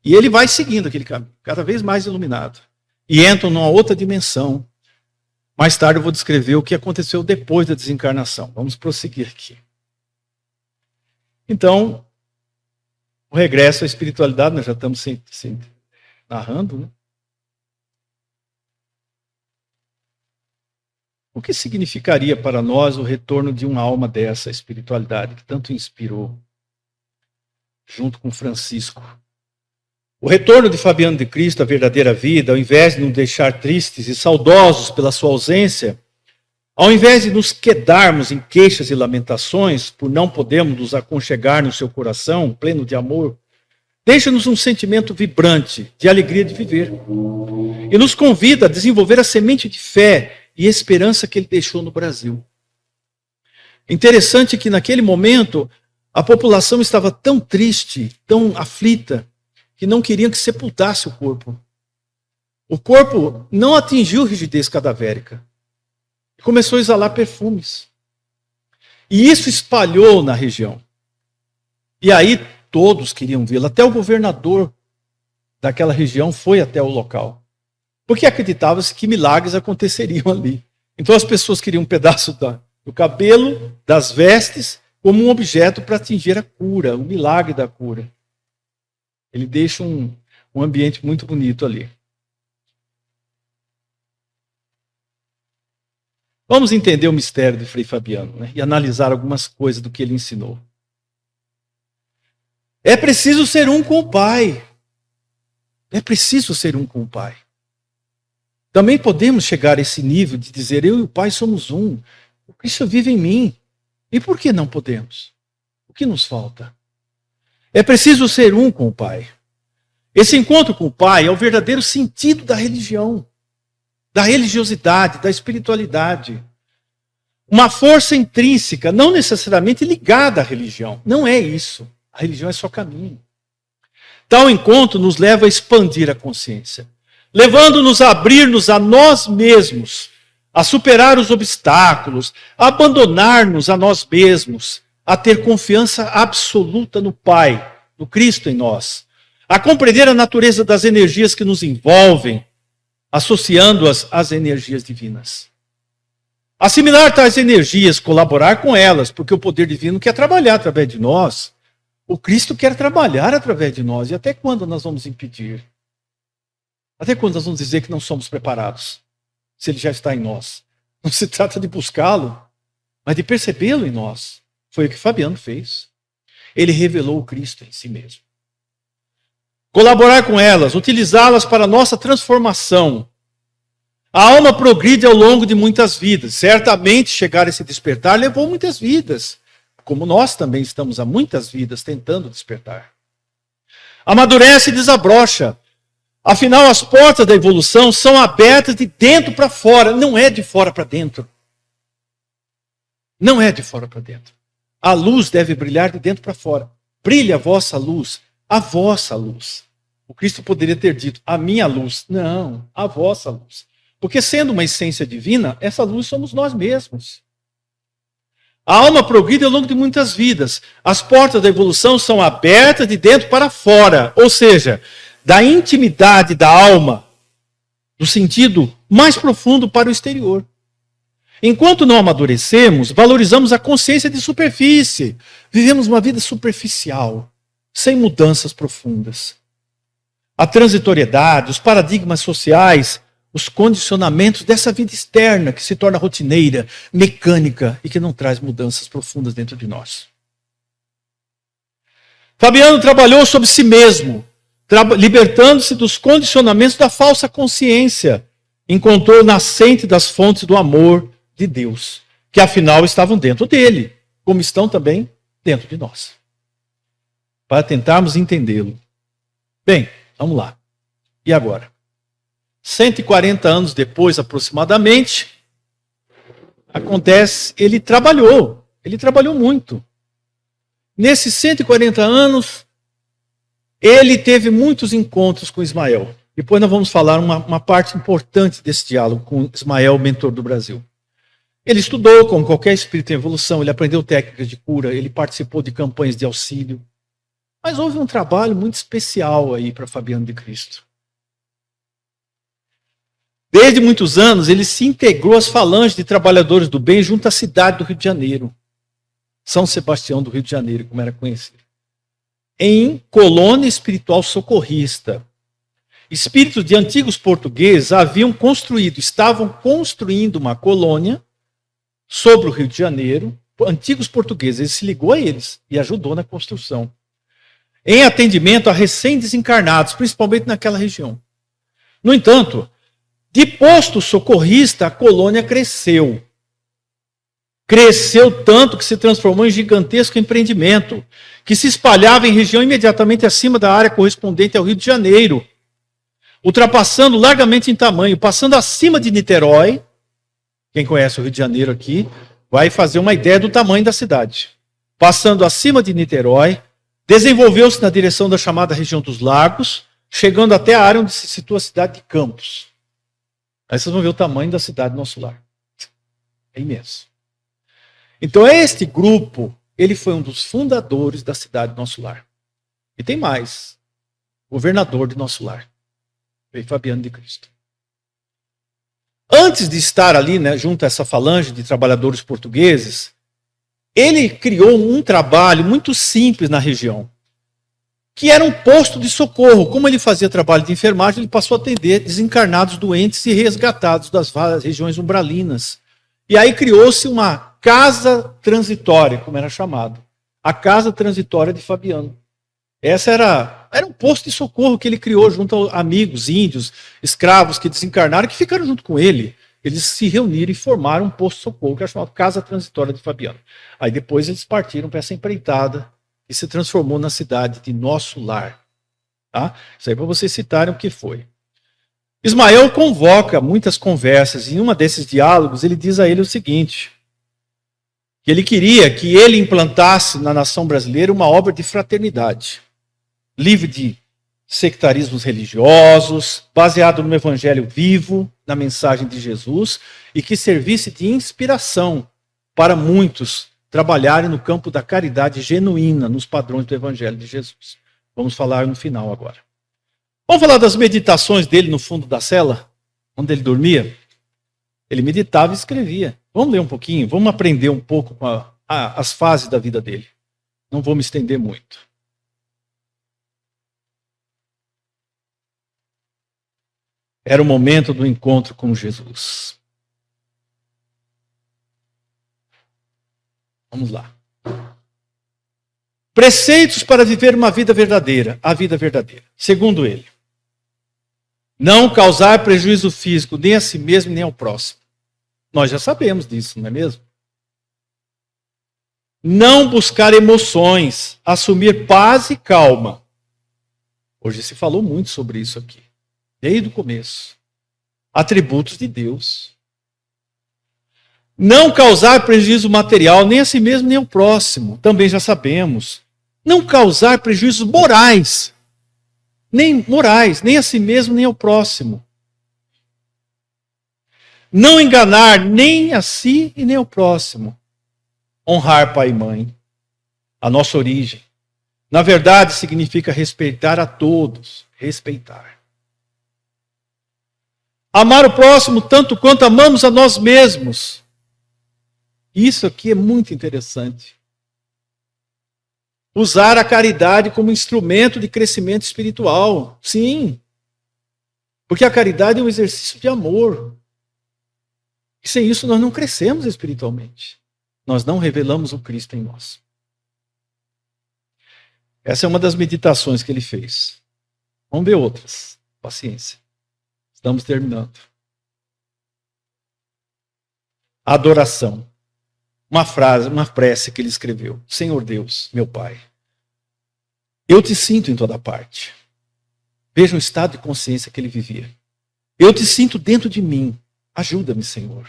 E ele vai seguindo aquele caminho, cada vez mais iluminado. E entra numa outra dimensão. Mais tarde eu vou descrever o que aconteceu depois da desencarnação. Vamos prosseguir aqui. Então, o regresso à espiritualidade, nós já estamos narrando, né? O que significaria para nós o retorno de uma alma dessa espiritualidade que tanto inspirou, junto com Francisco? O retorno de Fabiano de Cristo à verdadeira vida, ao invés de nos deixar tristes e saudosos pela sua ausência, ao invés de nos quedarmos em queixas e lamentações por não podermos nos aconchegar no seu coração, pleno de amor, deixa-nos um sentimento vibrante de alegria de viver. E nos convida a desenvolver a semente de fé e esperança que ele deixou no Brasil. Interessante que naquele momento a população estava tão triste, tão aflita, que não queriam que sepultasse o corpo. O corpo não atingiu rigidez cadavérica. Começou a exalar perfumes. E isso espalhou na região. E aí todos queriam vê-lo. Até o governador daquela região foi até o local. Porque acreditava-se que milagres aconteceriam ali. Então as pessoas queriam um pedaço do cabelo, das vestes, como um objeto para atingir a cura, o milagre da cura. Ele deixa um ambiente muito bonito ali. Vamos entender o mistério de Frei Fabiano, né? E analisar algumas coisas do que ele ensinou. É preciso ser um com o Pai. É preciso ser um com o Pai. Também podemos chegar a esse nível de dizer, eu e o Pai somos um. O Cristo vive em mim. E por que não podemos? O que nos falta? É preciso ser um com o Pai. Esse encontro com o Pai é o verdadeiro sentido da religião, da religiosidade, da espiritualidade. Uma força intrínseca, não necessariamente ligada à religião. Não é isso. A religião é só caminho. Tal encontro nos leva a expandir a consciência, levando-nos a abrir-nos a nós mesmos, a superar os obstáculos, a abandonar-nos a nós mesmos, a ter confiança absoluta no Pai, no Cristo em nós, a compreender a natureza das energias que nos envolvem, associando-as às energias divinas. Assimilar tais energias, colaborar com elas, porque o poder divino quer trabalhar através de nós. O Cristo quer trabalhar através de nós. E até quando nós vamos impedir? Até quando nós vamos dizer que não somos preparados? Se ele já está em nós. Não se trata de buscá-lo, mas de percebê-lo em nós. Foi o que Fabiano fez. Ele revelou o Cristo em si mesmo. Colaborar com elas, utilizá-las para a nossa transformação. A alma progride ao longo de muitas vidas. Certamente chegar a esse despertar levou muitas vidas. Como nós também estamos há muitas vidas tentando despertar. Amadurece e desabrocha. Afinal, as portas da evolução são abertas de dentro para fora, não é de fora para dentro. Não é de fora para dentro. A luz deve brilhar de dentro para fora. Brilha a vossa luz, a vossa luz. O Cristo poderia ter dito, a minha luz. Não, a vossa luz. Porque sendo uma essência divina, essa luz somos nós mesmos. A alma progride ao longo de muitas vidas. As portas da evolução são abertas de dentro para fora. Ou seja, da intimidade da alma, do sentido mais profundo para o exterior. Enquanto não amadurecemos, valorizamos a consciência de superfície. Vivemos uma vida superficial, sem mudanças profundas. A transitoriedade, os paradigmas sociais, os condicionamentos dessa vida externa que se torna rotineira, mecânica e que não traz mudanças profundas dentro de nós. Fabiano trabalhou sobre si mesmo, libertando-se dos condicionamentos da falsa consciência. Encontrou o nascente das fontes do amor de Deus, que afinal estavam dentro dele, como estão também dentro de nós. Para tentarmos entendê-lo. Bem, vamos lá. E agora? 140 anos depois, aproximadamente, acontece, ele trabalhou muito. Nesses 140 anos, ele teve muitos encontros com Ismael. Depois nós vamos falar uma parte importante desse diálogo com Ismael, o mentor do Brasil. Ele estudou, como qualquer espírito em evolução, ele aprendeu técnicas de cura, ele participou de campanhas de auxílio. Mas houve um trabalho muito especial aí para Fabiano de Cristo. Desde muitos anos, ele se integrou às falanges de trabalhadores do bem junto à cidade do Rio de Janeiro. São Sebastião do Rio de Janeiro, como era conhecido. Em colônia espiritual socorrista. Espíritos de antigos portugueses estavam construindo uma colônia sobre o Rio de Janeiro. Antigos portugueses, ele se ligou a eles e ajudou na construção. Em atendimento a recém-desencarnados, principalmente naquela região. No entanto, de posto socorrista, a colônia cresceu. Cresceu tanto que se transformou em gigantesco empreendimento, que se espalhava em região imediatamente acima da área correspondente ao Rio de Janeiro, ultrapassando largamente em tamanho, passando acima de Niterói. Quem conhece o Rio de Janeiro aqui, vai fazer uma ideia do tamanho da cidade. Passando acima de Niterói, desenvolveu-se na direção da chamada região dos Lagos, chegando até a área onde se situa a cidade de Campos. Aí vocês vão ver o tamanho da cidade do Nosso Lar. É imenso. Então, este grupo, ele foi um dos fundadores da cidade do Nosso Lar. E tem mais. Governador de Nosso Lar. Frei Fabiano de Cristo. Antes de estar ali, né, junto a essa falange de trabalhadores portugueses, ele criou um trabalho muito simples na região, que era um posto de socorro. Como ele fazia trabalho de enfermagem, ele passou a atender desencarnados, doentes e resgatados das várias regiões umbralinas. E aí criou-se uma casa transitória, como era chamado. A casa transitória de Fabiano. Essa era um posto de socorro que ele criou junto a amigos, índios, escravos que desencarnaram, que ficaram junto com ele. Eles se reuniram e formaram um posto de socorro, que era chamado Casa Transitória de Fabiano. Aí depois eles partiram para essa empreitada e se transformou na cidade de Nosso Lar. Tá? Isso aí para vocês citarem o que foi. Ismael convoca muitas conversas, e em uma desses diálogos ele diz a ele o seguinte, que ele queria que ele implantasse na nação brasileira uma obra de fraternidade, livre de sectarismos religiosos, baseado no evangelho vivo, na mensagem de Jesus, e que servisse de inspiração para muitos trabalharem no campo da caridade genuína, nos padrões do evangelho de Jesus. Vamos falar no final agora. Vamos falar das meditações dele no fundo da cela, onde ele dormia? Ele meditava e escrevia. Vamos ler um pouquinho, vamos aprender um pouco com as fases da vida dele. Não vou me estender muito. Era o momento do encontro com Jesus. Vamos lá. Preceitos para viver uma vida verdadeira, a vida verdadeira. Segundo ele, não causar prejuízo físico nem a si mesmo nem ao próximo. Nós já sabemos disso, não é mesmo? Não buscar emoções, assumir paz e calma. Hoje se falou muito sobre isso aqui, desde o começo. Atributos de Deus. Não causar prejuízo material nem a si mesmo nem ao próximo, também já sabemos. Não causar prejuízos morais, nem a si mesmo nem ao próximo. Não enganar nem a si e nem ao próximo. Honrar pai e mãe, a nossa origem. Na verdade, significa respeitar a todos. Respeitar. Amar o próximo tanto quanto amamos a nós mesmos. Isso aqui é muito interessante. Usar a caridade como instrumento de crescimento espiritual. Sim. Porque a caridade é um exercício de amor. E sem isso nós não crescemos espiritualmente. Nós não revelamos o Cristo em nós. Essa é uma das meditações que ele fez. Vamos ver outras. Paciência. Estamos terminando. Adoração. Uma frase, uma prece que ele escreveu. Senhor Deus, meu Pai, eu te sinto em toda parte. Veja o estado de consciência que ele vivia. Eu te sinto dentro de mim. Ajuda-me, Senhor,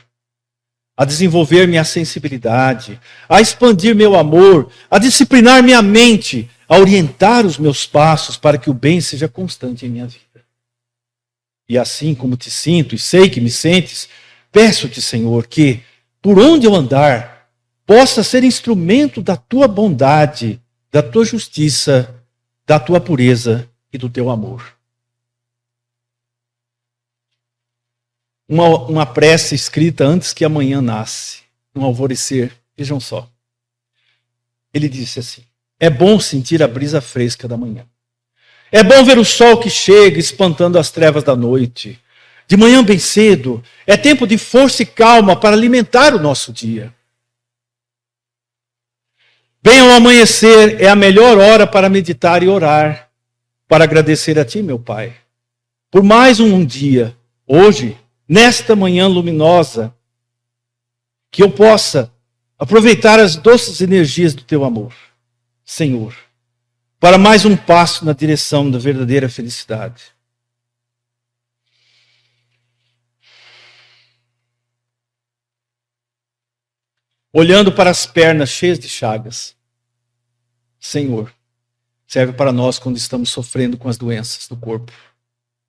a desenvolver minha sensibilidade, a expandir meu amor, a disciplinar minha mente, a orientar os meus passos para que o bem seja constante em minha vida. E assim como te sinto e sei que me sentes, peço-te, Senhor, que, por onde eu andar, possa ser instrumento da tua bondade, da tua justiça, da tua pureza e do teu amor. Uma prece escrita antes que amanhã nasce, no alvorecer. Vejam só. Ele disse assim: é bom sentir a brisa fresca da manhã. É bom ver o sol que chega espantando as trevas da noite. De manhã bem cedo, é tempo de força e calma para alimentar o nosso dia. Bem ao amanhecer é a melhor hora para meditar e orar, para agradecer a ti, meu Pai, por mais um dia, hoje, nesta manhã luminosa, que eu possa aproveitar as doces energias do teu amor, Senhor, para mais um passo na direção da verdadeira felicidade. olhando para as pernas cheias de chagas. Senhor, serve para nós quando estamos sofrendo com as doenças do corpo.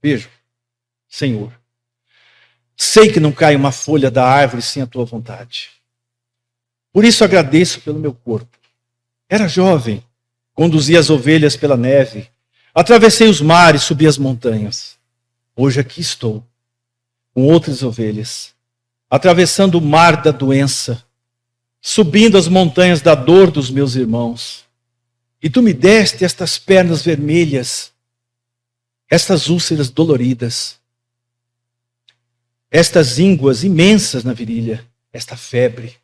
Veja, Senhor, sei que não cai uma folha da árvore sem a tua vontade. Por isso agradeço pelo meu corpo. Era jovem, conduzia as ovelhas pela neve, atravessei os mares, subi as montanhas. Hoje aqui estou, com outras ovelhas, atravessando o mar da doença, subindo as montanhas da dor dos meus irmãos. E tu me deste estas pernas vermelhas, estas úlceras doloridas, estas ínguas imensas na virilha, esta febre,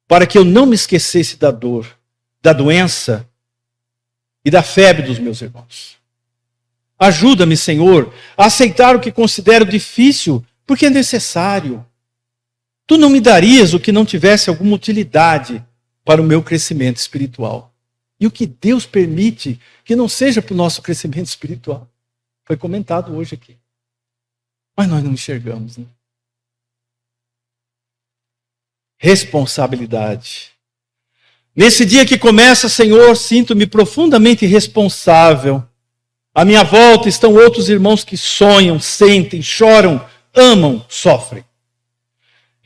para que eu não me esquecesse da dor, da doença e da febre dos meus irmãos. Ajuda-me, Senhor, a aceitar o que considero difícil, porque é necessário. Tu não me darias o que não tivesse alguma utilidade para o meu crescimento espiritual. E o que Deus permite que não seja para o nosso crescimento espiritual. Foi comentado hoje aqui. Mas nós não enxergamos, né? Responsabilidade. Nesse dia que começa, Senhor, sinto-me profundamente responsável. À minha volta estão outros irmãos que sonham, sentem, choram, amam, sofrem.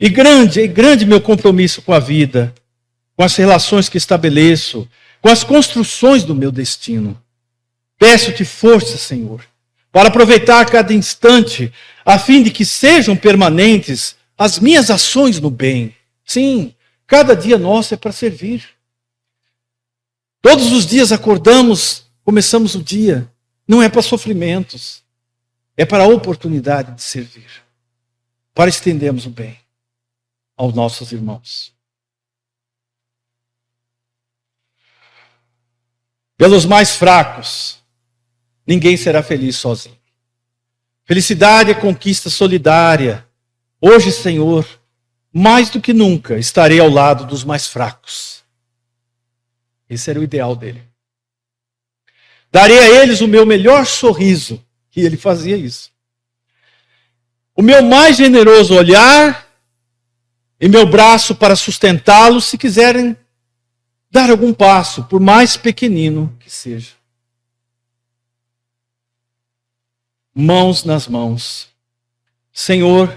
E grande meu compromisso com a vida, com as relações que estabeleço, com as construções do meu destino. Peço-te força, Senhor, para aproveitar cada instante, a fim de que sejam permanentes as minhas ações no bem. Sim, cada dia nosso é para servir. Todos os dias acordamos, começamos o dia. Não é para sofrimentos, é para a oportunidade de servir, para estendermos o bem aos nossos irmãos. Pelos mais fracos, ninguém será feliz sozinho. Felicidade é conquista solidária. Hoje, Senhor, mais do que nunca, estarei ao lado dos mais fracos. Esse era o ideal dele. Darei a eles o meu melhor sorriso. E ele fazia isso. O meu mais generoso olhar e meu braço para sustentá-los se quiserem dar algum passo, por mais pequenino que seja. Mãos nas mãos. Senhor,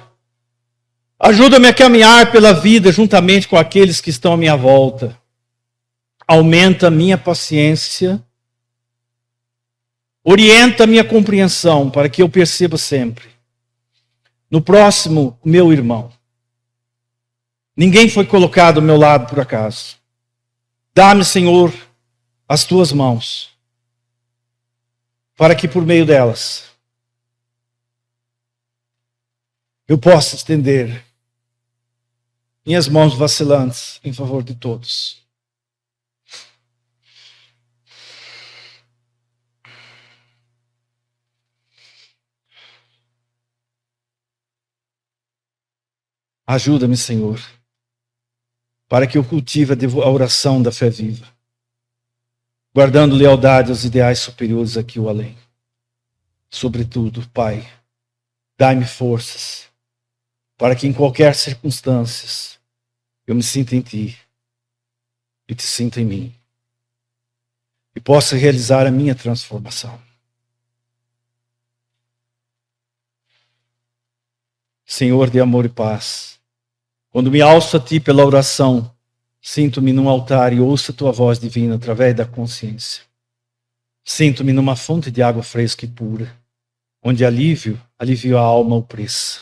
ajuda-me a caminhar pela vida juntamente com aqueles que estão à minha volta. Aumenta a minha paciência. Orienta a minha compreensão para que eu perceba sempre. No próximo, meu irmão. Ninguém foi colocado ao meu lado por acaso. Dá-me, Senhor, as tuas mãos, para que por meio delas eu possa estender minhas mãos vacilantes em favor de todos. Ajuda-me, Senhor, para que eu cultive a oração da fé viva, guardando lealdade aos ideais superiores aqui ou além. Sobretudo, Pai, dai-me forças, para que em qualquer circunstância eu me sinta em Ti e Te sinta em mim, e possa realizar a minha transformação. Senhor de amor e paz, quando me alço a Ti pela oração, sinto-me num altar e ouço a Tua voz divina através da consciência. Sinto-me numa fonte de água fresca e pura, onde alivio a alma opressa.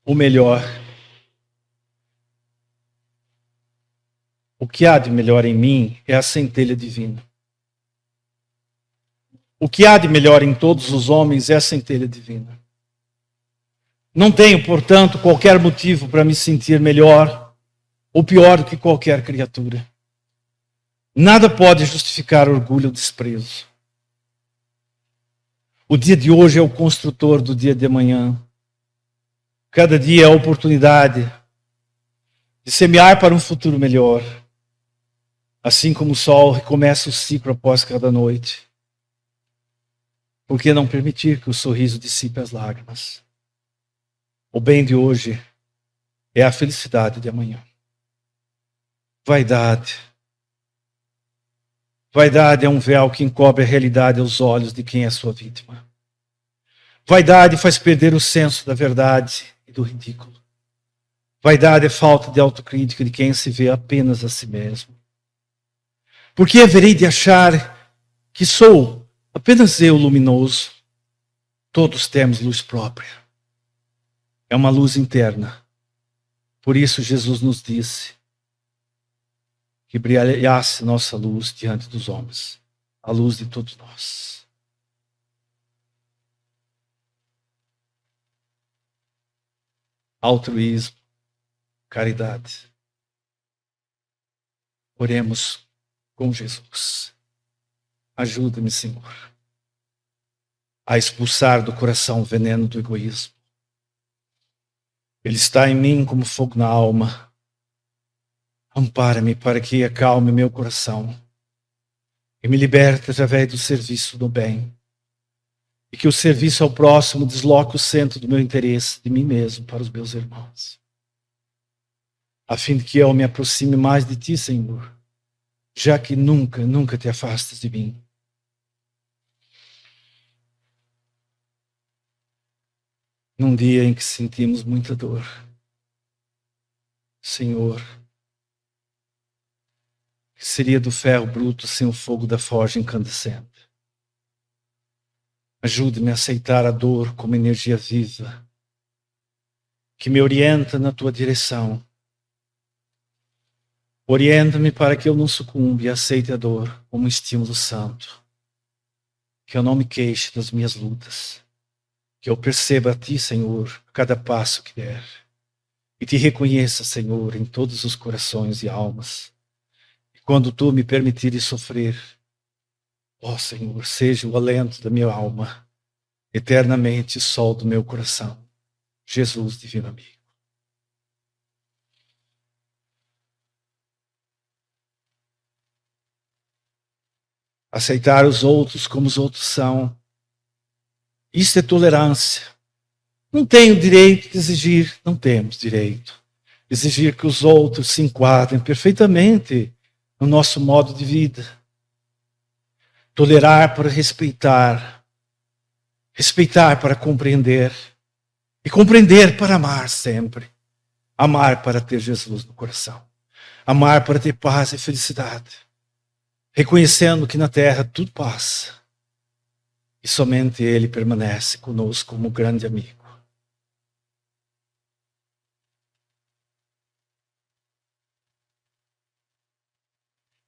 O melhor, o que há de melhor em mim é a centelha divina. O que há de melhor em todos os homens é a centelha divina. Não tenho, portanto, qualquer motivo para me sentir melhor ou pior do que qualquer criatura. Nada pode justificar orgulho ou desprezo. O dia de hoje é o construtor do dia de amanhã. Cada dia é a oportunidade de semear para um futuro melhor. Assim como o sol recomeça o ciclo após cada noite. Por que não permitir que o sorriso dissipe as lágrimas? O bem de hoje é a felicidade de amanhã. Vaidade. Vaidade é um véu que encobre a realidade aos olhos de quem é sua vítima. Vaidade faz perder o senso da verdade e do ridículo. Vaidade é falta de autocrítica de quem se vê apenas a si mesmo. Por que haverei de achar que sou apenas eu luminoso? Todos temos luz própria. É uma luz interna. Por isso Jesus nos disse que brilhasse nossa luz diante dos homens, a luz de todos nós. Altruísmo, caridade. Oremos com Jesus. Ajuda-me, Senhor, a expulsar do coração o veneno do egoísmo. Ele está em mim como fogo na alma. Ampara-me para que acalme meu coração e me liberte através do serviço do bem. E que o serviço ao próximo desloque o centro do meu interesse, de mim mesmo, para os meus irmãos. A fim de que eu me aproxime mais de ti, Senhor, já que nunca te afastas de mim. Num dia em que sentimos muita dor, Senhor, que seria do ferro bruto sem o fogo da forja incandescente. Ajude-me a aceitar a dor como energia viva, que me orienta na tua direção. Orienta-me para que eu não sucumba e aceite a dor como um estímulo santo. Que eu não me queixe das minhas lutas. Que eu perceba a ti, Senhor, a cada passo que der. E te reconheça, Senhor, em todos os corações e almas. E quando tu me permitires sofrer, ó Senhor, seja o alento da minha alma, eternamente sol do meu coração. Jesus, divino amigo. Aceitar os outros como os outros são. Isso é tolerância. Não tenho direito de exigir, não temos direito de exigir que os outros se enquadrem perfeitamente no nosso modo de vida. Tolerar para respeitar. Respeitar para compreender. E compreender para amar sempre. Amar para ter Jesus no coração. Amar para ter paz e felicidade. Reconhecendo que na terra tudo passa. E somente Ele permanece conosco como grande amigo.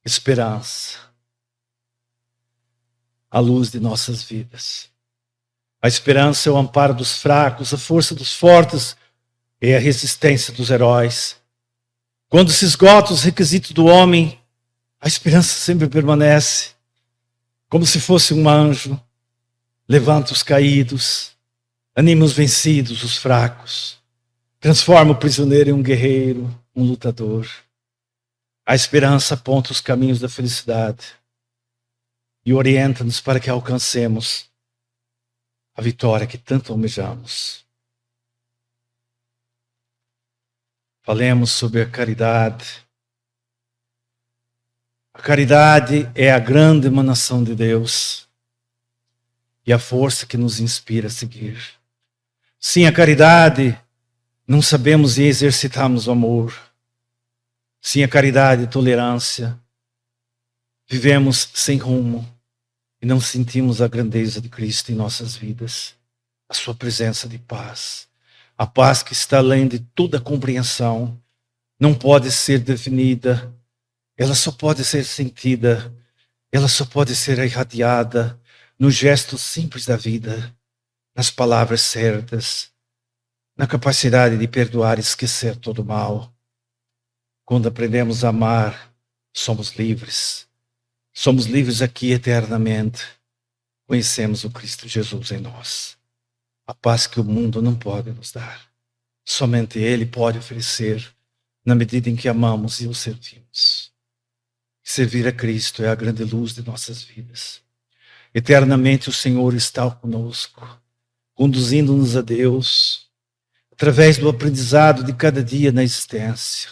Esperança. A luz de nossas vidas. A esperança é o amparo dos fracos, a força dos fortes e a resistência dos heróis. Quando se esgotam os requisitos do homem, a esperança sempre permanece, como se fosse um anjo. Levanta os caídos, anima os vencidos, os fracos. Transforma o prisioneiro em um guerreiro, um lutador. A esperança aponta os caminhos da felicidade e orienta-nos para que alcancemos a vitória que tanto almejamos. Falemos sobre a caridade. A caridade é a grande emanação de Deus e a força que nos inspira a seguir. Sem a caridade, não sabemos e exercitamos o amor. Sem a caridade e tolerância, vivemos sem rumo e não sentimos a grandeza de Cristo em nossas vidas, a sua presença de paz. A paz que está além de toda compreensão, não pode ser definida, ela só pode ser sentida, ela só pode ser irradiada no gesto simples da vida, nas palavras certas, na capacidade de perdoar e esquecer todo o mal. Quando aprendemos a amar, somos livres. Somos livres aqui eternamente. Conhecemos o Cristo Jesus em nós. A paz que o mundo não pode nos dar. Somente Ele pode oferecer na medida em que amamos e o servimos. Servir a Cristo é a grande luz de nossas vidas. Eternamente o Senhor está conosco, conduzindo-nos a Deus, através do aprendizado de cada dia na existência,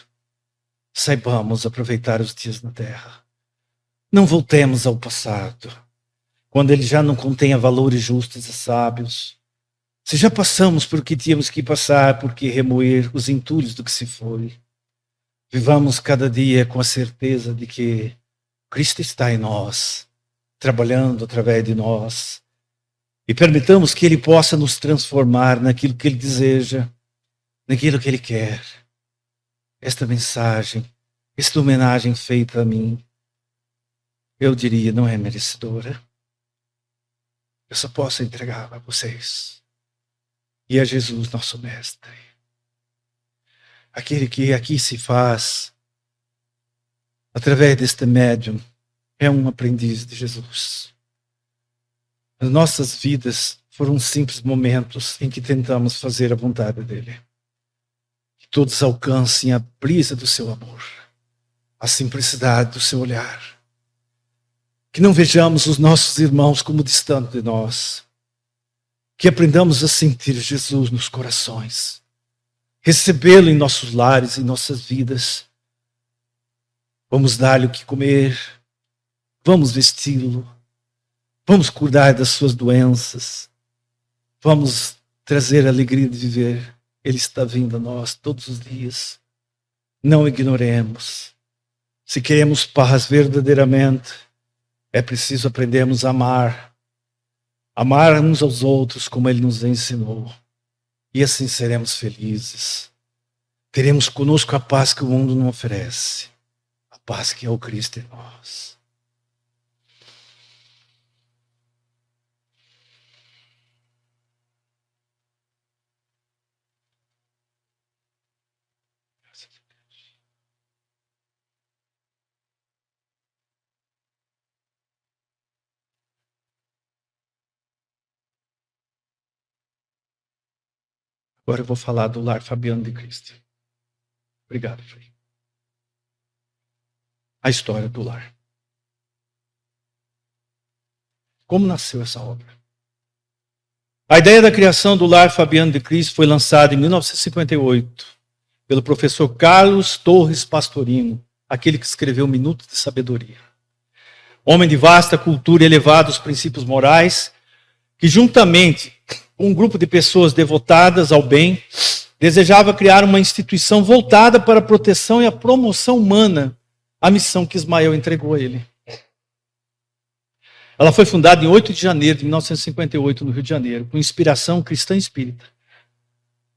saibamos aproveitar os dias na terra. Não voltemos ao passado, quando ele já não contenha valores justos e sábios. Se já passamos por o que tínhamos que passar, por que remoer os entulhos do que se foi? Vivamos cada dia com a certeza de que Cristo está em nós, trabalhando através de nós. E permitamos que Ele possa nos transformar naquilo que Ele deseja, naquilo que Ele quer. Esta mensagem, esta homenagem feita a mim, eu diria, não é merecedora. Eu só posso entregar a vocês. E a Jesus, nosso Mestre. Aquele que aqui se faz, através deste médium, é um aprendiz de Jesus. As nossas vidas foram simples momentos em que tentamos fazer a vontade dele. Que todos alcancem a brisa do seu amor, a simplicidade do seu olhar. Que não vejamos os nossos irmãos como distantes de nós. Que aprendamos a sentir Jesus nos corações. Recebê-lo em nossos lares, em nossas vidas. Vamos dar-lhe o que comer. Vamos vesti-lo. Vamos cuidar das suas doenças. Vamos trazer a alegria de viver. Ele está vindo a nós todos os dias. Não ignoremos. Se queremos paz verdadeiramente, é preciso aprendermos a amar. Amar uns aos outros como Ele nos ensinou. E assim seremos felizes. Teremos conosco a paz que o mundo não oferece. A paz que é o Cristo em nós. Agora eu vou falar do Lar Fabiano de Cristo. Obrigado, Frei. A história do lar. Como nasceu essa obra? A ideia da criação do Lar Fabiano de Cristo foi lançada em 1958 pelo professor Carlos Torres Pastorino, aquele que escreveu Minutos de Sabedoria. Homem de vasta cultura e elevados princípios morais, que juntamente com um grupo de pessoas devotadas ao bem, desejava criar uma instituição voltada para a proteção e a promoção humana, a missão que Ismael entregou a ele. Ela foi fundada em 8 de janeiro de 1958, no Rio de Janeiro, com inspiração cristã e espírita.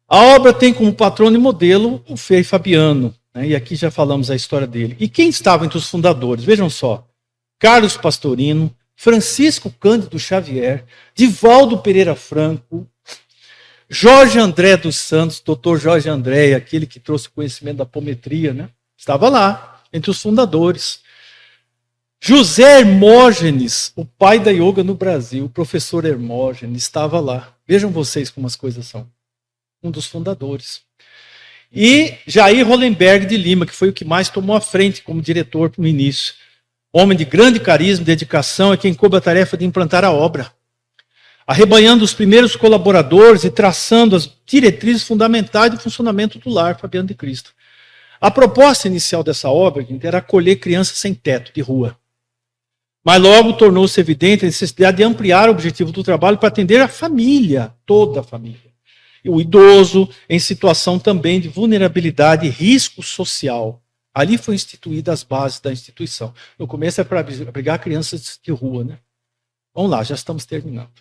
A obra tem como patrono e modelo o Frei Fabiano, né? E aqui já falamos a história dele. E quem estava entre os fundadores? Vejam só, Carlos Pastorino, Francisco Cândido Xavier, Divaldo Pereira Franco, Jorge André dos Santos, doutor Jorge André, aquele que trouxe o conhecimento da apometria, né? Estava lá, entre os fundadores. José Hermógenes, o pai da yoga no Brasil, o professor Hermógenes, estava lá. Vejam vocês como as coisas são. Um dos fundadores. E Jair Hollenberg de Lima, que foi o que mais tomou a frente como diretor no início. Homem de grande carisma e dedicação, é quem coube a tarefa de implantar a obra, arrebanhando os primeiros colaboradores e traçando as diretrizes fundamentais do funcionamento do Lar Fabiano de Cristo. A proposta inicial dessa obra, gente, era acolher crianças sem teto, de rua. Mas logo tornou-se evidente a necessidade de ampliar o objetivo do trabalho para atender a família, toda a família. E o idoso em situação também de vulnerabilidade e risco social. Ali foi instituída as bases da instituição. No começo é para abrigar crianças de rua, né? Vamos lá, já estamos terminando.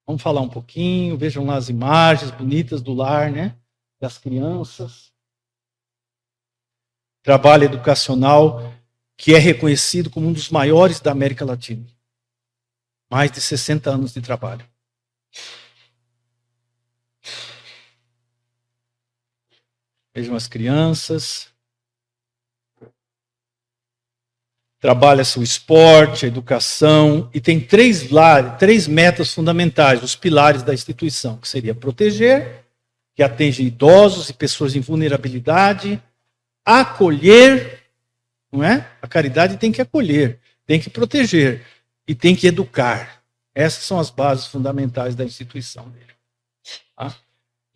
Vamos falar um pouquinho, vejam lá as imagens bonitas do lar, né? Das crianças. Trabalho educacional que é reconhecido como um dos maiores da América Latina. Mais de 60 anos de trabalho. Vejam as crianças. Trabalha-se o esporte, a educação, e tem três metas fundamentais, os pilares da instituição, que seria proteger, que atende idosos e pessoas em vulnerabilidade, acolher, não é? A caridade tem que acolher, tem que proteger e tem que educar. Essas são as bases fundamentais da instituição dele. Tá?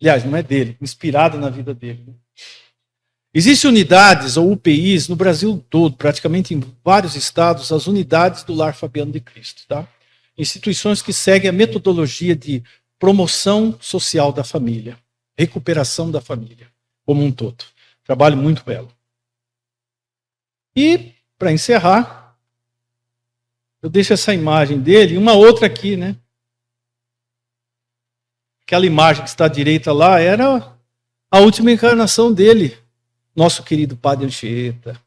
Aliás, não é dele, inspirada na vida dele. Existem unidades ou UPIs no Brasil todo, praticamente em vários estados, as unidades do Lar Fabiano de Cristo, tá? Instituições que seguem a metodologia de promoção social da família, recuperação da família, como um todo. Trabalho muito belo. E, para encerrar, eu deixo essa imagem dele e uma outra aqui, né? Aquela imagem que está à direita lá era a última encarnação dele, nosso querido Padre Anchieta,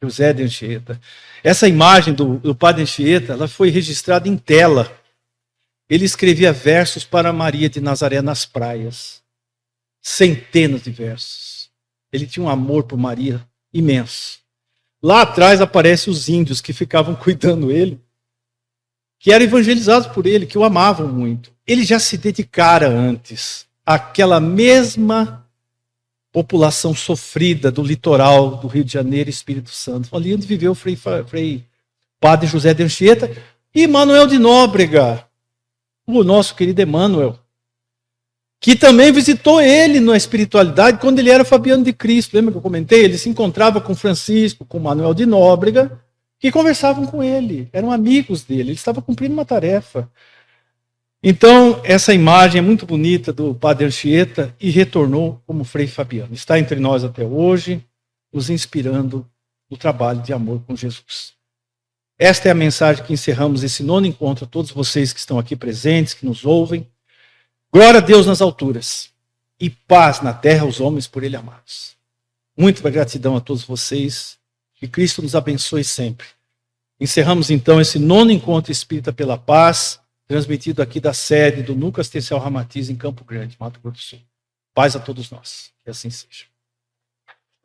José de Anchieta. Essa imagem do Padre Anchieta, ela foi registrada em tela. Ele escrevia versos para Maria de Nazaré nas praias. Centenas de versos. Ele tinha um amor por Maria imenso. Lá atrás aparecem os índios que ficavam cuidando dele, que eram evangelizados por ele, que o amavam muito. Ele já se dedicara antes àquela mesma população sofrida do litoral do Rio de Janeiro e Espírito Santo. Ali onde viveu o Frei Padre José de Anchieta e Manuel de Nóbrega, o nosso querido Emmanuel, que também visitou ele na espiritualidade quando ele era Fabiano de Cristo. Lembra que eu comentei? Ele se encontrava com Francisco, com Manuel de Nóbrega, que conversavam com ele, eram amigos dele, ele estava cumprindo uma tarefa. Então, essa imagem é muito bonita do Padre Anchieta e retornou como Frei Fabiano. Está entre nós até hoje, nos inspirando no trabalho de amor com Jesus. Esta é a mensagem que encerramos esse 9º encontro a todos vocês que estão aqui presentes, que nos ouvem. Glória a Deus nas alturas e paz na terra aos homens por ele amados. Muita gratidão a todos vocês. Que Cristo nos abençoe sempre. Encerramos então esse 9º encontro espírita pela paz, transmitido aqui da sede do Núcleo Assistencial Ramatiz em Campo Grande, Mato Grosso do Sul. Paz a todos nós. Que assim seja.